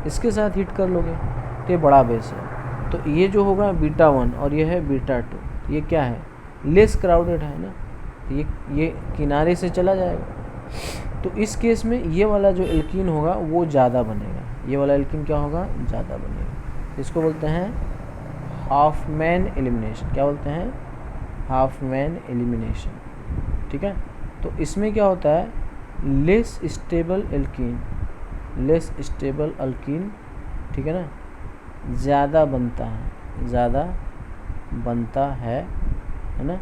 इसके साथ हीट कर लोगे तो ये बड़ा बेस है। तो ये जो होगा β1 और ये है β2, ये क्या है? लेस क्राउडेड है ना, ये किनारे से चला जाएगा। तो इस केस में ये वाला जो एल्कीन होगा वो ज़्यादा बनेगा, ये वाला एल्कीन क्या होगा? ज़्यादा बनेगा। इसको बोलते हैं हाफमैन एलिमिनेशन। क्या बोलते हैं? Hofmann elimination. ठीक है? तो इसमें क्या होता है? Less stable alkene, less stable alkene, ठीक है ना, ज़्यादा बनता है, ज़्यादा बनता है ना,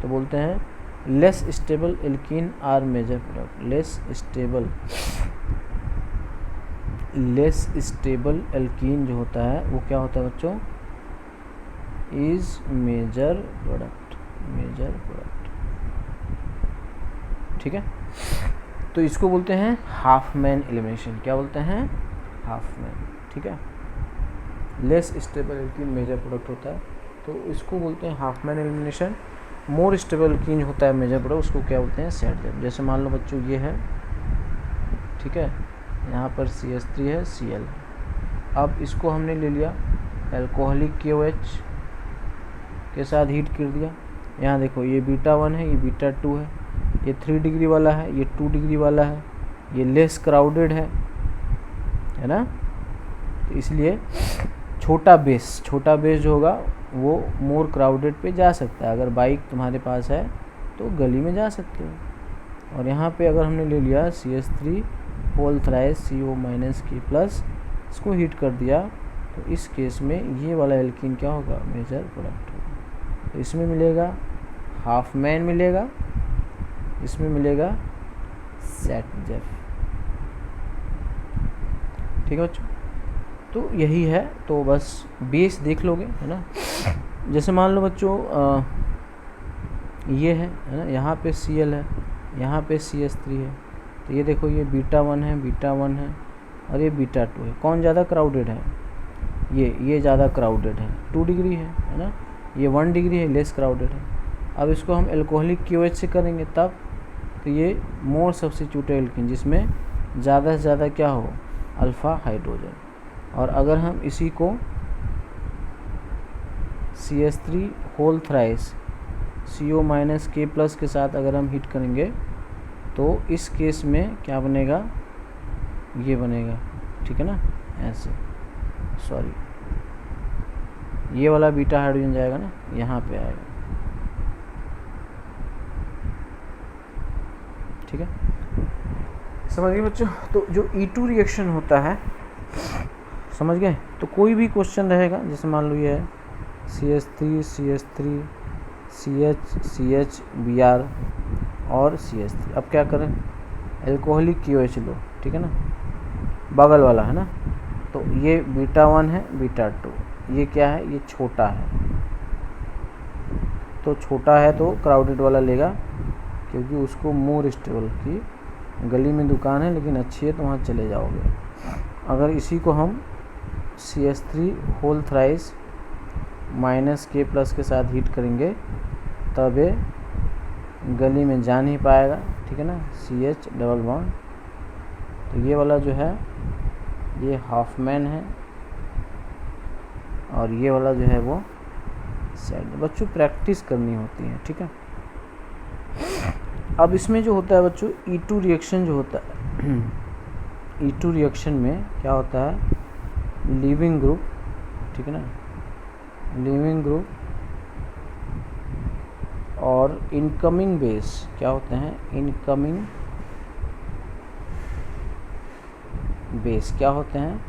तो बोलते हैं less stable alkene are major product. Less stable less stable alkene जो होता है वो क्या होता है बच्चों, इज मेजर प्रोडक्ट, ठीक है। तो इसको बोलते हैं हाफमैन एलिमिनेशन। क्या बोलते हैं, हाफमैन, ठीक है। Less stable alkene major product होता है तो इसको बोलते हैं Hofmann elimination. More stable alkene होता है मेजर प्रोडक्ट, उसको क्या बोलते हैं, सैडजेब। जैसे मान लो बच्चों ये है, ठीक है, यहाँ पर CH3 है, Cl है। अब इसको हमने ले लिया एल्कोहलिक KOH के साथ हीट कर दिया। यहाँ देखो ये β1 है, ये β2 है, ये 3 डिग्री वाला है, ये 2 डिग्री वाला है, ये लेस क्राउडेड है ना। तो इसलिए छोटा बेस जो होगा वो मोर क्राउडेड पे जा सकता है। अगर बाइक तुम्हारे पास है तो गली में जा सकते हो। और यहाँ पे अगर हमने ले लिया CH3 होल थ्राइस CO-K+, इसको हीट कर दिया तो इस केस में ये वाला एल्कीन क्या होगा, मेजर प्रोडक्ट होगा। तो इसमें मिलेगा हाफमैन, मिलेगा इसमें मिलेगा सैडजेब, ठीक है बच्चों। तो यही है, तो बस बेस देख लोगे, है ना। जैसे मान लो बच्चों ये है ना, यहाँ पे Cl है, यहाँ पे CH3 है, तो ये देखो ये β1 है और ये β2 है। कौन ज़्यादा क्राउडेड है, ये ज़्यादा क्राउडेड है, 2 डिग्री है ना, ये 1 डिग्री है, लेस क्राउडेड है। अब इसको हम एल्कोहलिक KOH से करेंगे तब, तो ये मोर सब्स्टिट्यूटेड एल्कीन, जिसमें ज़्यादा से ज़्यादा क्या हो, अल्फ़ा हाइड्रोजन। और अगर हम इसी को CH3 होल थ्राइस CO-K+ के साथ अगर हम हीट करेंगे तो इस केस में क्या बनेगा, ये बनेगा, ठीक है ना, ऐसे, सॉरी ये वाला बीटा हाइड्रोजन जाएगा ना, यहाँ पे आएगा, ठीक है, समझ गए बच्चों। तो जो E2 रिएक्शन होता है, समझ गए। तो कोई भी क्वेश्चन रहेगा, जैसे मान लो ये है CH3 CH Br और CH3। अब क्या करें, एल्कोहलिक KOH लो, ठीक है ना, बगल वाला है ना। तो ये β1 है, β2, ये क्या है, ये छोटा है, तो छोटा है तो क्राउडेड वाला लेगा, क्योंकि उसको मोर स्टेबल की गली में दुकान है लेकिन अच्छी है तो वहाँ चले जाओगे। अगर इसी को हम CH3 होल थ्राइस -K+ के साथ हीट करेंगे तब ये गली में जा नहीं पाएगा, ठीक है ना, CH डबल बॉन्ड। तो ये वाला जो है ये हाफमैन है और ये वाला जो है वो सैड। बच्चों प्रैक्टिस करनी होती है, ठीक है। अब इसमें जो होता है बच्चों E2 रिएक्शन जो होता है, E2 रिएक्शन में क्या होता है, लीविंग ग्रुप, ठीक है ना, लीविंग ग्रुप और इनकमिंग बेस क्या होते हैं, इनकमिंग बेस क्या होते हैं,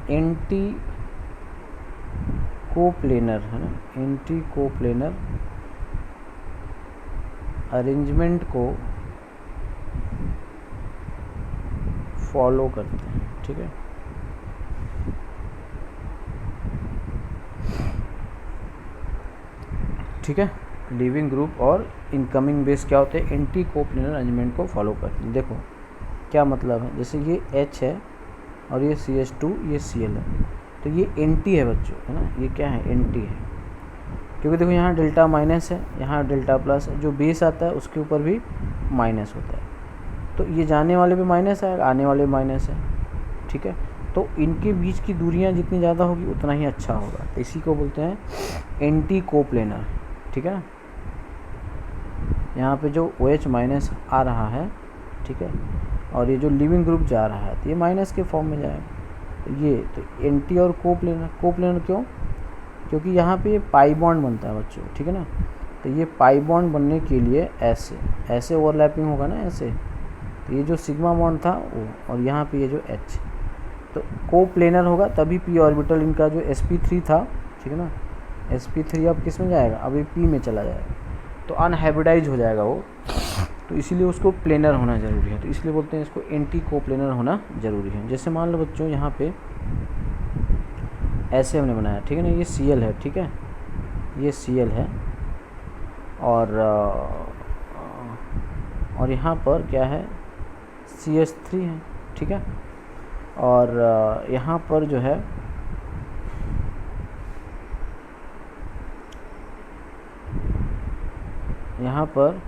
एंटी कोप्लेनर, है ना, एंटी कोप्लेनर अरेंजमेंट को फॉलो करते हैं, ठीक है। ठीक है, लीविंग ग्रुप और इनकमिंग बेस क्या होते हैं, एंटी कोप्लेनर अरेंजमेंट को फॉलो करते हैं। देखो क्या मतलब है, जैसे ये H है और ये CH2, ये Cl है, तो ये एंटी है बच्चों, है ना, ये क्या है, एंटी है, क्योंकि देखो यहाँ डेल्टा माइनस है, यहाँ डेल्टा प्लस है, जो बेस आता है उसके ऊपर भी माइनस होता है, तो ये जाने वाले पे माइनस आएगा, आने वाले माइनस है, ठीक है। तो इनके बीच की दूरियां जितनी ज़्यादा होगी उतना ही अच्छा होगा, तो इसी को बोलते हैं एंटी कोप्लेनर, ठीक है। यहाँ पे जो OH माइनस आ रहा है, ठीक है, और ये जो लिविंग ग्रुप जा रहा है तो ये माइनस के फॉर्म में जाएगा, ये तो एंटी और कोप्लेनर। कोप्लेनर क्यों, क्योंकि यहाँ पे ये पाई बॉन्ड बनता है बच्चों, ठीक है ना, तो ये पाई बॉन्ड बनने के लिए ऐसे ओवरलैपिंग होगा ना, ऐसे, तो ये जो सिग्मा बॉन्ड था वो, और यहाँ पे ये जो H, तो कोप्लेनर होगा तभी p ऑर्बिटल इनका जो sp3 था, ठीक है ना, sp3 अब किस में जाएगा, अब ये p में चला जाएगा, तो अनहाइब्रिडाइज हो जाएगा वो, तो तो इसीलिए उसको प्लेनर होना ज़रूरी है, तो इसलिए बोलते हैं इसको एंटी कोप्लेनर होना ज़रूरी है। जैसे मान लो बच्चों यहाँ पे ऐसे हमने बनाया, ठीक है ना, ये Cl है, ठीक है, ये Cl है, और यहाँ पर क्या है, CH3 है, ठीक है, और यहाँ पर जो है यहाँ पर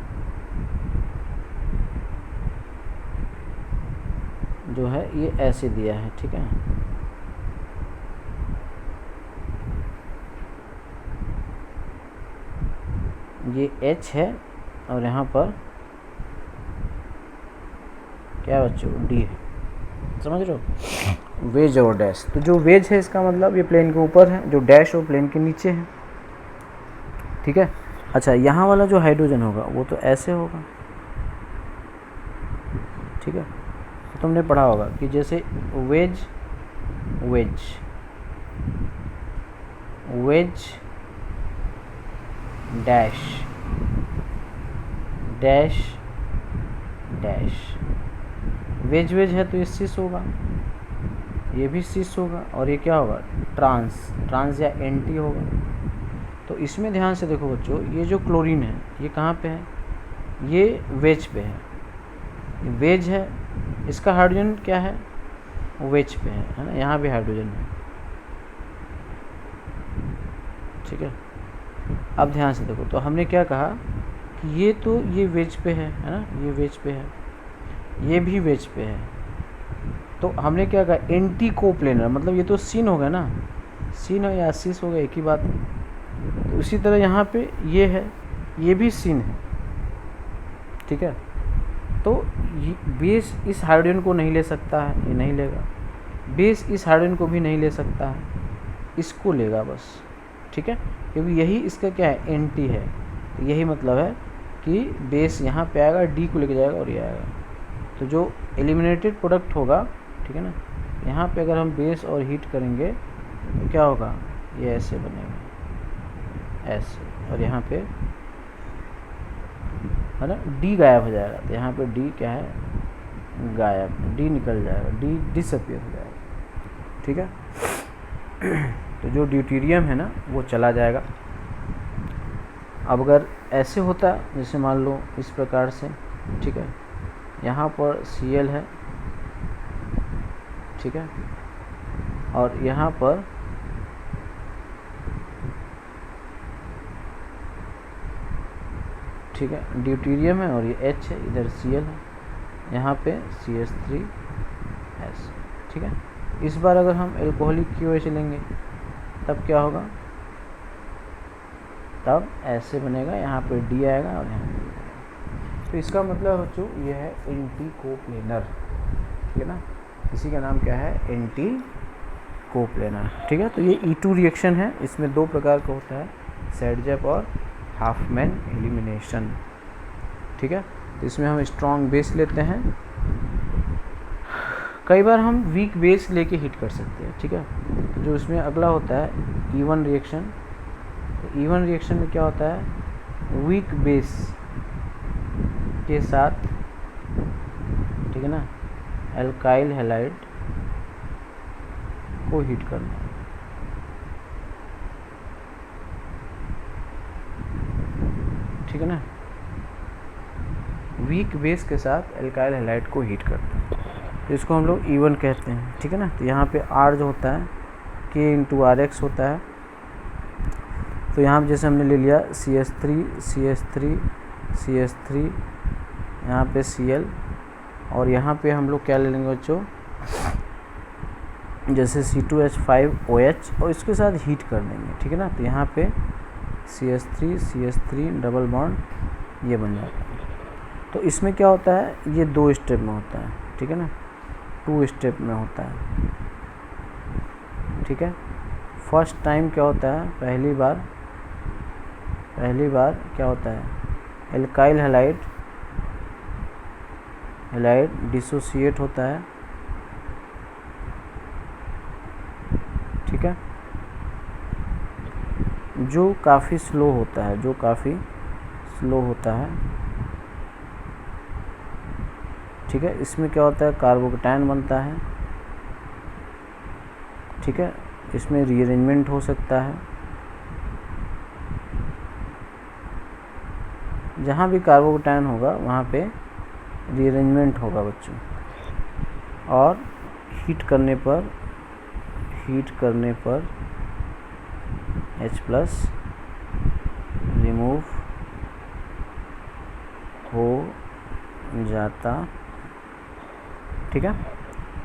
जो है ये ऐसे दिया है, ठीक है, ये H है और यहाँ पर क्या बच्चों, D है, समझ रहे हो, वेज और डैश। तो जो वेज है इसका मतलब ये प्लेन के ऊपर है, जो डैश वो प्लेन के नीचे है, ठीक है। अच्छा, यहाँ वाला जो हाइड्रोजन होगा वो तो ऐसे होगा, ठीक है। तो तुमने पढ़ा होगा कि जैसे wedge wedge wedge dash dash dash, wedge wedge है तो ये सिस होगा, ये भी सिस होगा, और ये क्या होगा, ट्रांस ट्रांस या एंटी होगा। तो इसमें ध्यान से देखो बच्चों, ये जो क्लोरीन है ये कहाँ पे है, ये वेज पे है, ये वेज है, इसका हाइड्रोजन क्या है, वेज पे है ना, यहाँ भी हाइड्रोजन है, ठीक है। अब ध्यान से देखो, तो हमने क्या कहा कि ये तो ये वेज पे है ना, ये वेज पे है, ये भी वेज पे है, तो हमने क्या कहा, एंटी कोप्लेनर, मतलब ये तो सीन हो गया ना, सीन हो या सिस हो गया, एक ही बात है। तो उसी तरह यहाँ पे ये है, ये भी सीन है, ठीक है। तो बेस इस हाइड्रोजन को नहीं ले सकता है, ये नहीं लेगा, बेस इस हाइड्रोजन को भी नहीं ले सकता है, इसको लेगा बस, ठीक है, क्योंकि यही इसका क्या है, एंटी है। तो यही मतलब है कि बेस यहाँ पे आएगा, डी को लेके जाएगा और ये आएगा, तो जो एलिमिनेटेड प्रोडक्ट होगा, ठीक है ना, यहाँ पे अगर हम बेस और हीट करेंगे तो क्या होगा, ये ऐसे बनेगा, ऐसे, और यहाँ पे है ना डी गायब हो जाएगा, तो यहाँ पे डी क्या है, गायब, डी निकल जाएगा, डी डिसअपियर हो जाएगा, ठीक है। तो जो ड्यूटेरियम है ना वो चला जाएगा। अब अगर ऐसे होता, जैसे मान लो इस प्रकार से, ठीक है, यहाँ पर Cl है, ठीक है, और यहाँ पर ठीक है ड्यूटेरियम है, और ये H है, इधर Cl है, यहाँ पे CH3S, ठीक है। इस बार अगर हम एल्कोहलिक QH लेंगे तब क्या होगा, तब ऐसे बनेगा, यहाँ पे D आएगा और यहाँ पे D आएगा। तो इसका मतलब बच्चों ये है एंटी कोप्लेनर, ठीक है ना, इसी का नाम क्या है, एंटी कोप्लेनर, ठीक है। तो ये E2 रिएक्शन है, इसमें दो प्रकार का होता है, सैडजेप और हाफमैन एलिमिनेशन, ठीक है। तो इसमें हम स्ट्रॉन्ग बेस लेते हैं, कई बार हम वीक बेस लेके हीट कर सकते हैं, ठीक है। तो जो इसमें अगला होता है E1 रिएक्शन, तो E1 रिएक्शन में क्या होता है, वीक बेस के साथ, ठीक है ना, एल्काइल हैलाइड को हीट करना, ठीक है ना, वीक बेस के साथ एल्काइल हैलाइड को हीट करते हैं, तो इसको हम लोग E1 कहते हैं, ठीक है ना। तो यहाँ पे R जो होता है K/RX होता है, तो यहाँ जैसे हमने ले लिया CH3 CH3 CH3, यहाँ पे Cl, और यहाँ पे हम लोग क्या ले लेंगे बच्चों, जैसे C2H5OH, और इसके साथ हीट कर देंगे, ठीक है ना। तो यहाँ पे CH3 डबल बॉन्ड ये बन जाता है। तो इसमें क्या होता है, ये दो स्टेप में होता है, ठीक है ना, 2 स्टेप में होता है, ठीक है। फर्स्ट टाइम क्या होता है, पहली बार क्या होता है, एल्काइल हैलाइड डिसोसिएट होता है, ठीक है, जो काफ़ी स्लो होता है, ठीक है। इसमें क्या होता है, कार्बोकैटायन बनता है, ठीक है। इसमें रीअरेंजमेंट हो सकता है, जहाँ भी कार्बोकैटायन होगा वहाँ पे रीअरेंजमेंट होगा बच्चों। और हीट करने पर H प्लस रिमूव हो जाता, ठीक है।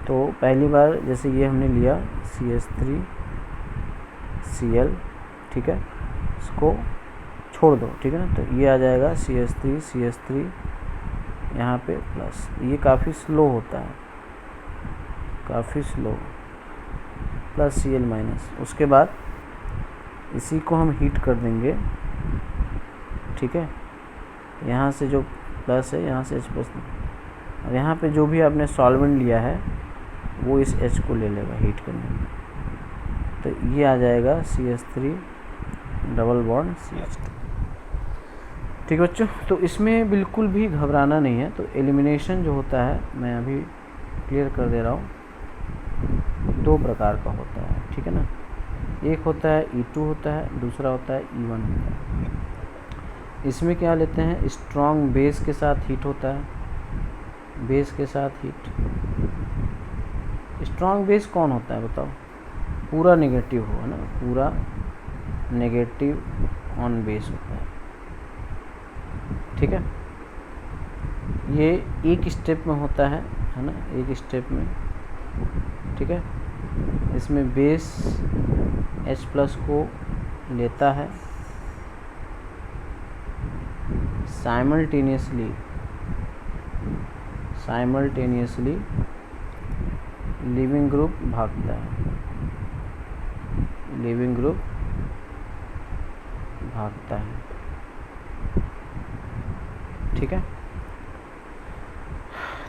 तो पहली बार जैसे ये हमने लिया CH3Cl, ठीक है, इसको छोड़ दो, ठीक है ना। तो ये आ जाएगा CH3 यहाँ पे प्लस, ये काफ़ी स्लो होता है, काफ़ी स्लो, प्लस Cl माइनस। उसके बाद इसी को हम हीट कर देंगे, ठीक है। यहाँ से जो प्लस है, यहाँ से H प्लस, और यहाँ पे जो भी आपने सॉल्वेंट लिया है वो इस H को ले लेगा हीट करने में। तो ये आ जाएगा CH3 डबल बॉन्ड CH2, ठीक है बच्चों। तो इसमें बिल्कुल भी घबराना नहीं है। तो एलिमिनेशन जो होता है, मैं अभी क्लियर कर दे रहा हूँ, 2 प्रकार का होता है, ठीक है ना। एक होता है E2 होता है, दूसरा होता है E1 होता है। इसमें क्या लेते हैं, स्ट्रॉन्ग बेस के साथ हीट होता है, बेस के साथ हीट। स्ट्रॉन्ग बेस कौन होता है बताओ, पूरा नेगेटिव हो, है ना, पूरा नेगेटिव ऑन बेस होता है, ठीक है। ये एक स्टेप में होता है ना, एक स्टेप में, ठीक है। इसमें बेस H प्लस को लेता है, साइमल्टेनियसली लिविंग ग्रुप भागता है, लिविंग ग्रुप भागता है, ठीक है।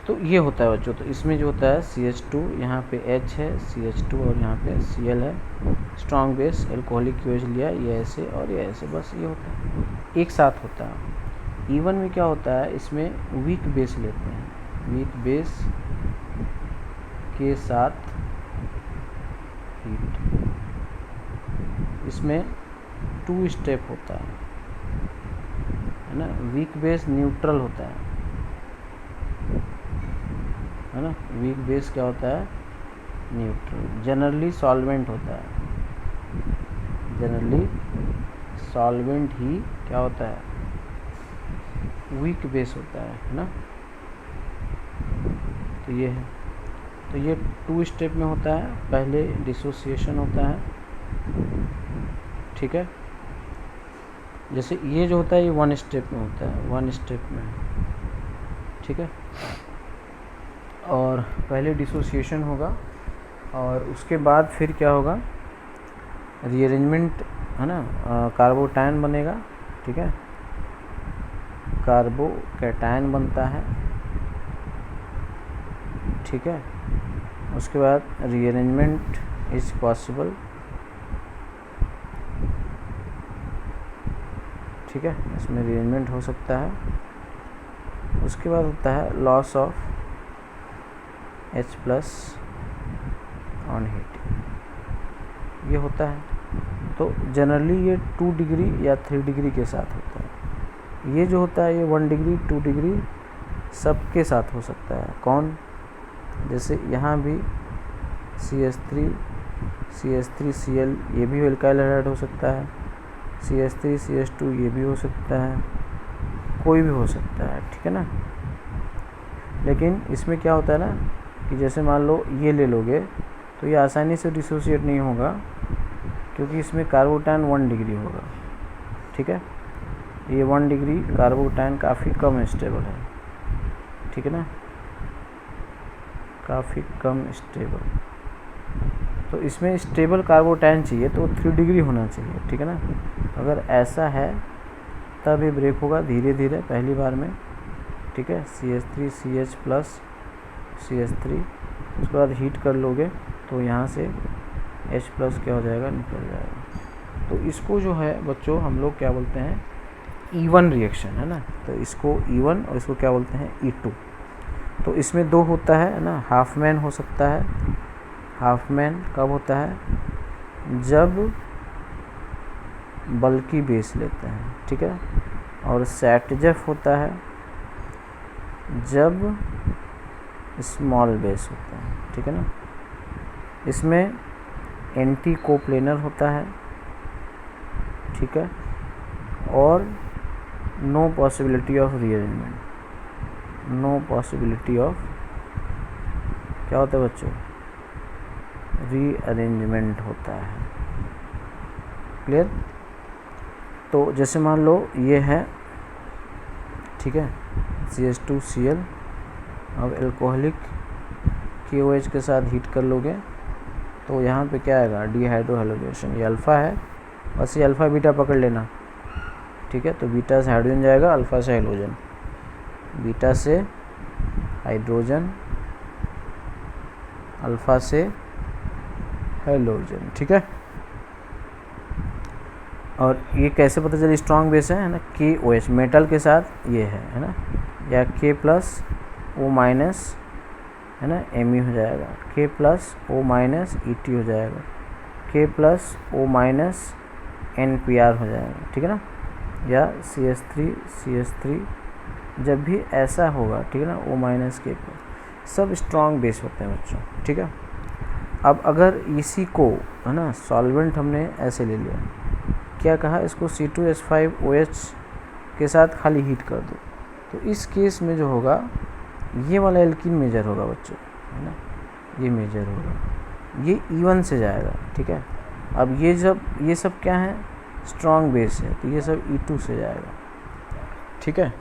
तो ये होता है बच्चों। तो इसमें जो होता है CH2, यहाँ पे H है, CH2 और यहाँ पे Cl है, स्ट्रॉन्ग बेस एल्कोहलिक QH लिया, ये ऐसे और ये ऐसे, बस ये होता है, एक साथ होता है। E1 में क्या होता है, इसमें वीक बेस लेते हैं, वीक बेस के साथ हीट। इसमें 2 स्टेप होता है ना। वीक बेस न्यूट्रल होता है ना। वीक बेस क्या होता है, न्यूट्रल। जनरली सॉल्वेंट होता है, जनरली सॉल्वेंट ही क्या होता है, वीक बेस होता है ना। तो ये है, तो ये 2 स्टेप में होता है। पहले डिसोसिएशन होता है, ठीक है। जैसे ये जो होता है ये 1 स्टेप में होता है, 1 स्टेप में, ठीक है। और पहले डिसोसिएशन होगा और उसके बाद फिर क्या होगा, रीअरेंजमेंट, है ना। कार्बोकैटायन बनेगा, ठीक है, कार्बोकैटायन बनता है, ठीक है। उसके बाद रीअरेंजमेंट इज पॉसिबल, ठीक है, इसमें रीअरेंजमेंट हो सकता है। उसके बाद होता है loss of H plus on heat, ये होता है। तो जनरली ये 2 डिग्री या 3 डिग्री के साथ होता है। ये जो होता है ये 1 डिग्री 2 डिग्री सबके साथ हो सकता है। कौन, जैसे यहाँ भी CH3Cl ये भी एल्काइल हाइड्राइड हो सकता है, CH3CH2 ये भी हो सकता है, कोई भी हो सकता है, ठीक है ना। लेकिन इसमें क्या होता है ना कि जैसे मान लो ये ले लोगे तो ये आसानी से डिसोसिएट नहीं होगा, क्योंकि इसमें कार्बोकैटायन 1 डिग्री होगा, ठीक है। ये 1 डिग्री कार्बोकैटायन काफ़ी कम स्टेबल है, ठीक है ना, काफ़ी कम स्टेबल। तो इसमें स्टेबल कार्बोकैटायन चाहिए तो 3 डिग्री होना चाहिए, ठीक है ना। अगर ऐसा है तब ये ब्रेक होगा धीरे धीरे पहली बार में, ठीक है। CH3CH प्लस CH3, उसके बाद हीट कर लोगे तो यहाँ से H प्लस क्या हो जाएगा, निकल जाएगा। तो इसको जो है बच्चों हम लोग क्या बोलते हैं, E1 रिएक्शन, है ना। तो इसको E1 और इसको क्या बोलते हैं, E2। तो इसमें दो होता है ना, हाफ मैन हो सकता है। हाफ मैन कब होता है? जब बल्की बेस लेते हैं, ठीक है। और सैटजेफ होता है जब स्मॉल बेस होता है, ठीक है ना। इसमें एंटी कोप्लेनर होता है, ठीक है, और no possibility of rearrangement. No possibility of क्या होता है बच्चों? रीअरेंजमेंट होता है। क्लियर? तो जैसे मान लो ये है, ठीक है, CH2Cl। अब एल्कोहलिक KOH के साथ हीट कर लोगे तो यहाँ पे क्या आएगा? डिहाइड्रो हैलोजेनेशन। ये अल्फ़ा है, बस ये अल्फ़ा बीटा पकड़ लेना, ठीक है। तो बीटा से हाइड्रोजन जाएगा, अल्फ़ा से हैलोजन, बीटा से हाइड्रोजन, अल्फ़ा से हैलोजन, ठीक है। और ये कैसे पता चले स्ट्रॉन्ग बेस है ना? KOH मेटल के साथ ये है ना, या K+O- है ना, Me हो जाएगा, K+O- Et हो जाएगा, K+O- NPR हो जाएगा, ठीक है ना, या CH3 जब भी ऐसा होगा, ठीक है ना, O- K+, सब स्ट्रॉन्ग बेस होते हैं बच्चों, ठीक है। अब अगर इसी को, है ना, सॉल्वेंट हमने ऐसे ले लिया, क्या कहा? इसको C2H5OH के साथ खाली हीट कर दो, तो इस केस में जो होगा ये वाला एल्कीन मेजर होगा बच्चों, है ना, ये मेजर होगा, ये E1 से जाएगा, ठीक है। अब ये सब क्या है? स्ट्रॉन्ग बेस है, तो ये सब E2 से जाएगा, ठीक है।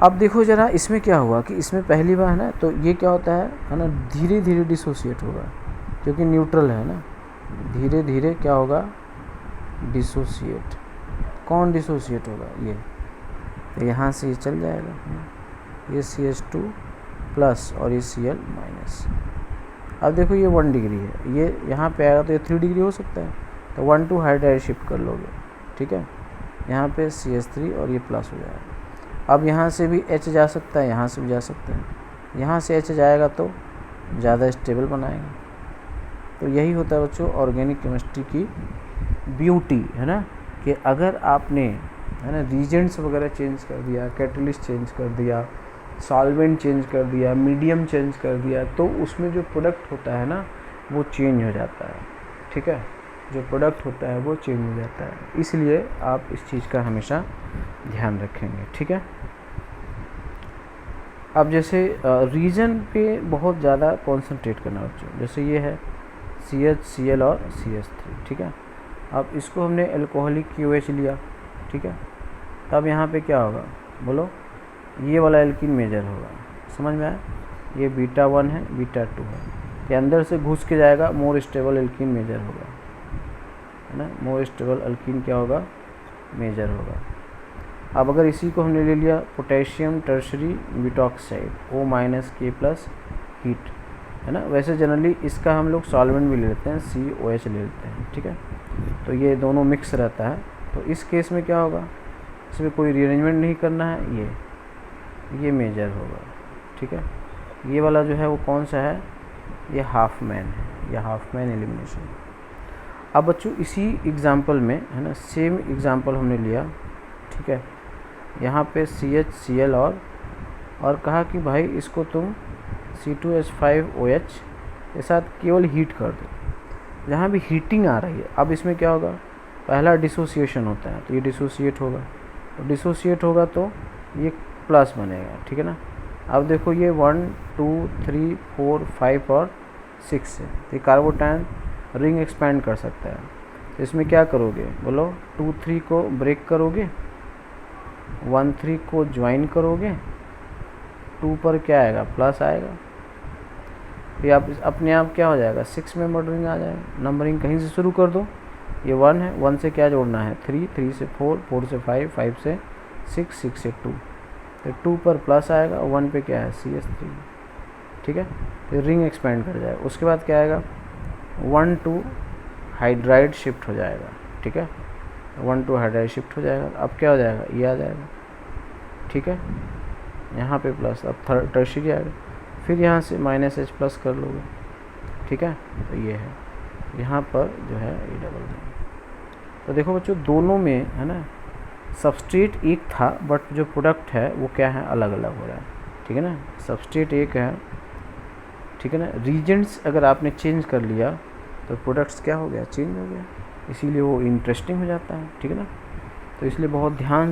अब देखो ज़रा इसमें क्या हुआ कि इसमें पहली बार है ना, तो ये क्या होता है ना, धीरे धीरे डिसोसिएट होगा क्योंकि न्यूट्रल है ना, धीरे धीरे क्या होगा? डिसोसिएट। कौन डिसोसिएट होगा? ये, तो यहाँ से ये चल जाएगा, ये CH2+ और ये Cl-। अब देखो ये 1 डिग्री है, ये यहाँ पे आएगा तो ये 3 डिग्री हो सकता है, तो 1 to हाइड्राइड शिफ्ट कर लोगे, ठीक है। यहाँ पे CH3 और ये प्लस हो जाएगा। अब यहाँ से भी H जा सकता है, यहाँ से भी जा सकता है, यहाँ से H जाएगा तो ज़्यादा स्टेबल बनाएगा। तो यही होता है बच्चों ऑर्गेनिक केमिस्ट्री की ब्यूटी, है ना, कि अगर आपने, है ना, रीजेंट्स वगैरह चेंज कर दिया, कैटलिस्ट चेंज कर दिया, सॉल्वेंट चेंज कर दिया, मीडियम चेंज कर दिया, तो उसमें जो प्रोडक्ट होता है ना वो चेंज हो जाता है, ठीक है। जो प्रोडक्ट होता है वो चेंज हो जाता है, इसलिए आप इस चीज़ का हमेशा ध्यान रखेंगे, ठीक है। अब जैसे रीजन पे बहुत ज़्यादा कॉन्सेंट्रेट करना बच्चों, जैसे ये है CH, Cl और CH3, ठीक है। अब इसको हमने एल्कोहलिक KOH लिया, ठीक है। तब यहाँ पे क्या होगा बोलो? ये वाला एल्कीन मेजर होगा, समझ में आया? ये β1 है, β2 है, ये अंदर से घुस के जाएगा, मोर स्टेबल एल्कीन मेजर होगा, है ना, मोर स्टेबल एल्कीन क्या होगा? मेजर होगा। अब अगर इसी को हमने ले लिया potassium tertiary butoxide O-K+ heat, है ना, वैसे जनरली इसका हम लोग सॉल्वेंट भी ले लेते हैं, COH ले लेते हैं, ठीक है। तो ये दोनों मिक्स रहता है, तो इस केस में क्या होगा? इसमें कोई रीअरेंजमेंट नहीं करना है, ये मेजर होगा, ठीक है। ये वाला जो है वो कौन सा है? ये हाफ मैन है, ये हाफ मैन एलिमिनेशन। अब बच्चों इसी एग्जांपल में, है ना, सेम एग्जांपल हमने लिया, ठीक है। यहाँ पे CH, Cl और कहा कि भाई इसको तुम C2H5OH के साथ केवल हीट कर दो, जहाँ भी हीटिंग आ रही है। अब इसमें क्या होगा? पहला डिसोसिएशन होता है, तो ये डिसोसिएट होगा, तो डिसोसिएट होगा तो ये प्लस बनेगा, ठीक है ना। अब देखो ये 1 2 3 4 5 और 6 है, तो कार्बोटाइन रिंग एक्सपैंड कर सकता है। तो इसमें क्या करोगे बोलो? 2 3 को ब्रेक करोगे, 1 3 को ज्वाइन करोगे, 2 पर क्या आएगा? प्लस आएगा, फिर आप अपने आप क्या हो जाएगा? 6 में नंबरिंग आ जाएगा। नंबरिंग कहीं से शुरू कर दो, ये 1 है, 1 से क्या जोड़ना है? 3, 3 से 4, 4 से 5, 5 से 6, 6 से 2, तो 2 पर प्लस आएगा, 1 पे क्या है? CH3, ठीक है। फिर रिंग एक्सपेंड कर जाएगा, उसके बाद क्या आएगा? 1 to हाइड्राइड शिफ्ट हो जाएगा, ठीक है, 1 to हाइड्राइड शिफ्ट हो जाएगा। अब क्या हो जाएगा? ये आ जाएगा, ठीक है। यहाँ पे प्लस, अब टर्शियरी आ गया, फिर यहाँ से माइनस एच प्लस कर लोगे, ठीक है। तो ये है, यहाँ पर जो है ये डबल देंगे। तो देखो बच्चों दोनों में है ना सबस्ट्रेट एक था, बट जो प्रोडक्ट है वो क्या है, अलग अलग हो रहा है, ठीक है ना। सबस्ट्रेट एक है, ठीक है ना। रीजेंट्स अगर आपने चेंज कर लिया तो प्रोडक्ट्स क्या हो गया, चेंज हो गया, इसीलिए वो इंटरेस्टिंग हो जाता है, ठीक है ना। तो इसलिए बहुत ध्यान से